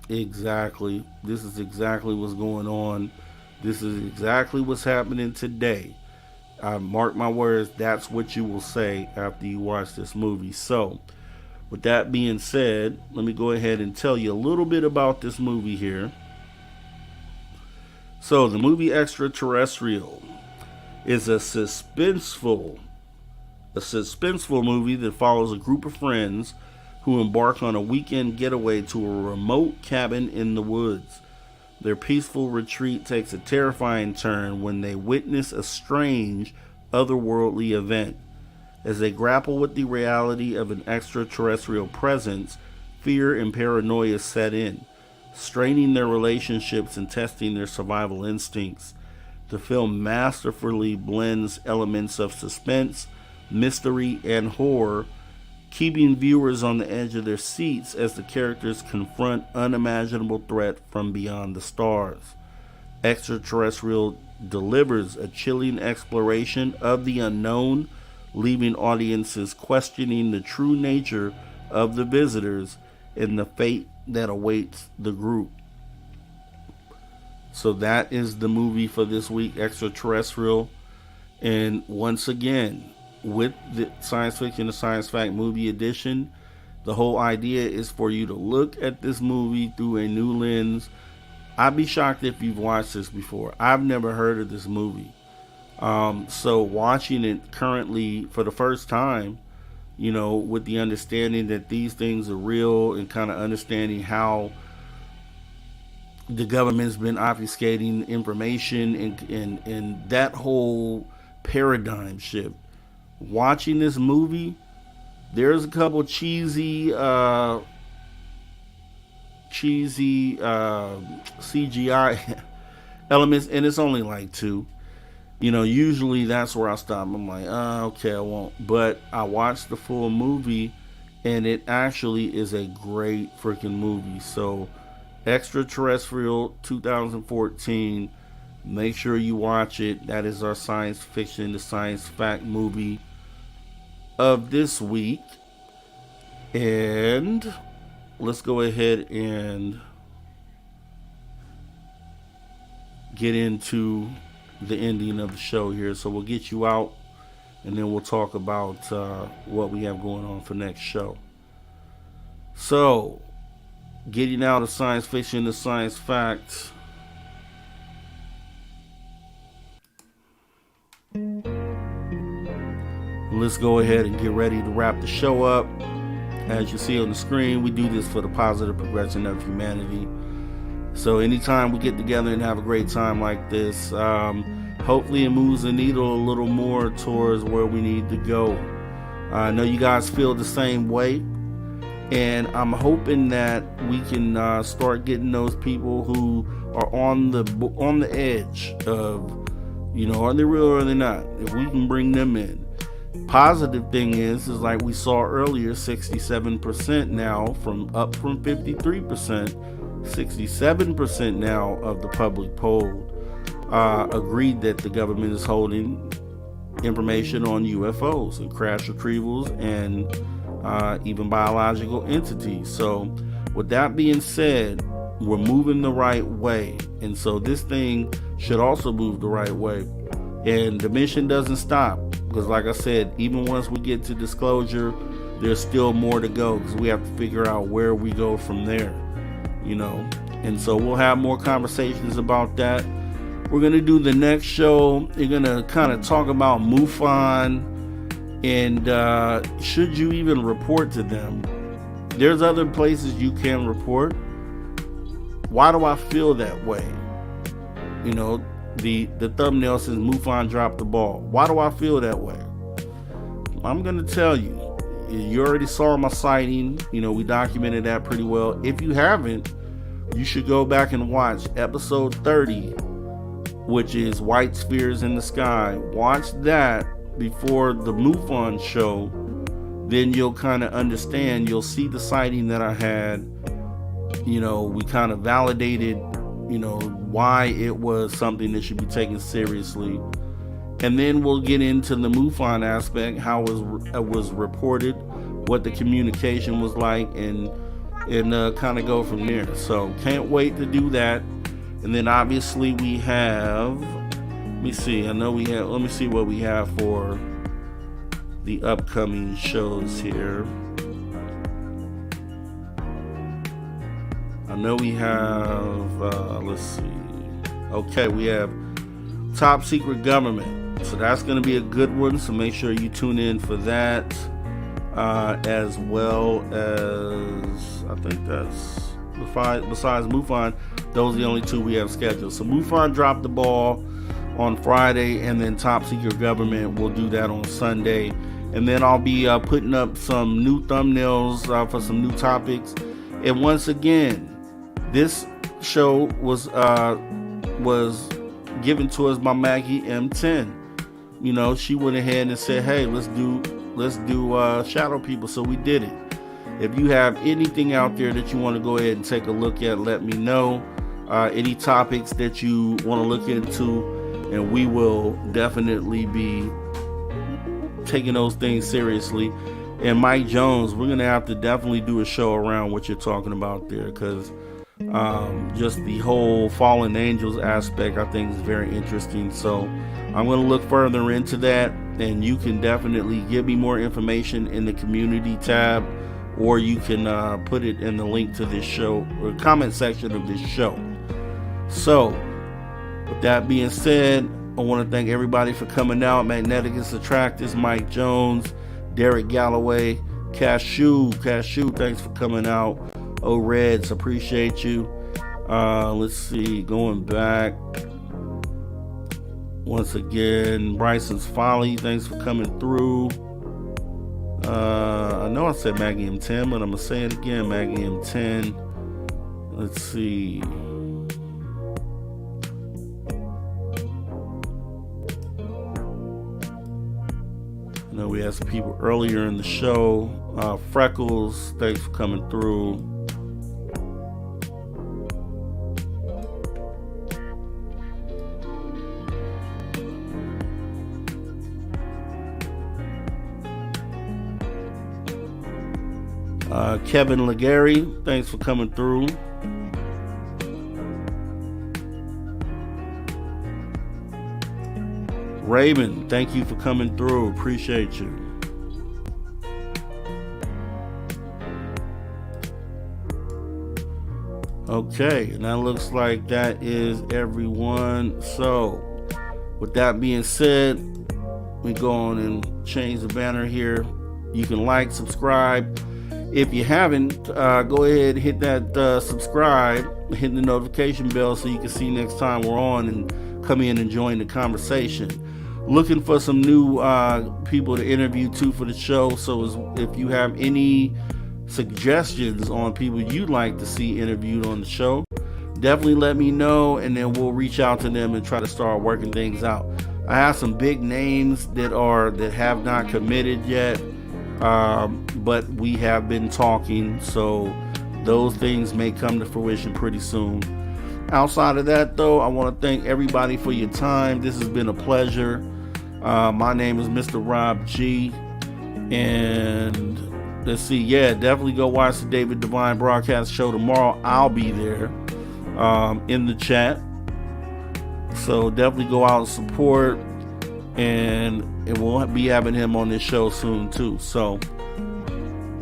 exactly, this is exactly what's going on. This is exactly what's happening today. Mark my words, that's what you will say after you watch this movie. So, with that being said, let me go ahead and tell you a little bit about this movie here. So the movie Extraterrestrial is a suspenseful movie that follows a group of friends who embark on a weekend getaway to a remote cabin in the woods. Their peaceful retreat takes a terrifying turn when they witness a strange, otherworldly event. As they grapple with the reality of an extraterrestrial presence, fear and paranoia set in, straining their relationships and testing their survival instincts. The film masterfully blends elements of suspense, mystery, and horror, keeping viewers on the edge of their seats as the characters confront unimaginable threat from beyond the stars. Extraterrestrial delivers a chilling exploration of the unknown, leaving audiences questioning the true nature of the visitors and the fate that awaits the group. So that is the movie for this week, Extraterrestrial. And once again, with the Science Fiction and Science Fact movie edition, the whole idea is for you to look at this movie through a new lens. I'd be shocked if you've watched this before. I've never heard of this movie. So watching it currently for the first time, you know, with the understanding that these things are real and kind of understanding how the government's been obfuscating information and that whole paradigm shift. Watching this movie, there's a couple cheesy CGI elements, and it's only like 2. You know, usually that's where I stop. I'm like, okay, I won't. But I watched the full movie, and it actually is a great freaking movie. So, Extraterrestrial 2014. Make sure you watch it. That is our science fiction, the science fact movie of this week. And let's go ahead and get into the ending of the show here. So we'll get you out, and then we'll talk about what we have going on for next show. So, getting out of science fiction to science facts. Let's go ahead and get ready to wrap the show up. As you see on the screen, we do this for the positive progression of humanity. So anytime we get together and have a great time like this, hopefully it moves the needle a little more towards where we need to go. I know you guys feel the same way, and I'm hoping that we can start getting those people who are on the edge of, you know, are they real or are they not? If we can bring them in. Positive thing is like we saw earlier, 67% now, up from 53%. 67% now of the public poll agreed that the government is holding information on UFOs and crash retrievals and even biological entities. So with that being said, we're moving the right way, and so this thing should also move the right way. And the mission doesn't stop, because like I said, even once we get to disclosure, there's still more to go, because we have to figure out where we go from there, you know. And so we'll have more conversations about that. We're going to do the next show. We're going to kind of talk about MUFON and should you even report to them. There's other places you can report. Why do I feel that way? You know, the thumbnail says MUFON dropped the ball. Why do I feel that way? I'm going to tell you. You already saw my sighting. You know, we documented that pretty well. If you haven't, you should go back and watch episode 30, which is White Spheres in the Sky. Watch that before the MUFON show. Then you'll kind of understand. You'll see the sighting that I had. You know, we kind of validated, you know, why it was something that should be taken seriously. And then we'll get into the MUFON aspect, how it was reported, what the communication was like, and kind of go from there. So can't wait to do that. And then obviously we have, let me see what we have for the upcoming shows here. I know we have, let's see. Okay, we have Top Secret Government. So that's going to be a good one. So make sure you tune in for that. As well as, I think that's, besides MUFON, those are the only two we have scheduled. So MUFON dropped the ball on Friday, and then Top Secret Government will do that on Sunday. And then I'll be putting up some new thumbnails for some new topics. And once again, this show was given to us by Maggie M10. You know, she went ahead and said, hey, let's do Shadow People. So we did it. If you have anything out there that you want to go ahead and take a look at, let me know. Any topics that you want to look into, and we will definitely be taking those things seriously. And Mike Jones, we're going to have to definitely do a show around what you're talking about there, because just the whole fallen angels aspect, I think, is very interesting. So I'm going to look further into that, and you can definitely give me more information in the community tab, or you can put it in the link to this show or comment section of this show. So with that being said, I want to thank everybody for coming out. Magneticus Attractus, Mike Jones, Derek Galloway, Cashew, thanks for coming out. Reds, appreciate you. Let's see, going back once again, Bryson's Folly, thanks for coming through. I know I said Maggie M10, but I'm gonna say it again, Maggie M10. Let's see. I know we had some people earlier in the show. Freckles, thanks for coming through. Kevin Legary, thanks for coming through. Raven, thank you for coming through. Appreciate you. Okay, and that looks like that is everyone. So, with that being said, we go on and change the banner here. You can like, subscribe. If you haven't, go ahead and hit that subscribe, hit the notification bell so you can see next time we're on and come in and join the conversation. Looking for some new people to interview too for the show. So if you have any suggestions on people you'd like to see interviewed on the show, definitely let me know, and then we'll reach out to them and try to start working things out. I have some big names that have not committed yet. But we have been talking, so those things may come to fruition pretty soon. Outside of that, though, I want to thank everybody for your time. This has been a pleasure. My name is Mr. Rob G, and let's see, definitely go watch the David Divine broadcast show tomorrow. I'll be there in the chat, so definitely go out and support. And we'll be having him on this show soon too. So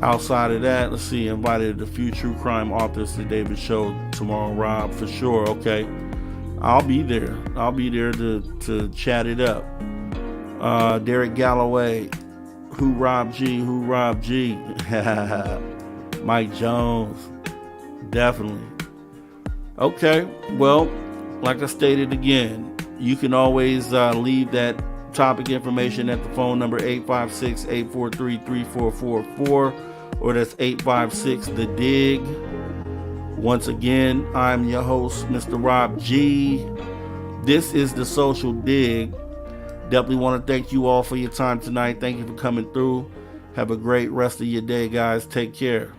outside of that, let's see, invited a few true crime authors to David's show tomorrow, Rob, for sure. Okay, I'll be there to chat it up. Derek Galloway, who Rob G, Mike Jones, definitely. Okay, well, like I stated again, you can always leave that topic information at the phone number 856-843-3444, or that's 856-THE-DIG. Once again, I'm your host, Mr. Rob G. This is The Social Dig. Definitely want to thank you all for your time tonight. Thank you for coming through. Have a great rest of your day, guys. Take care.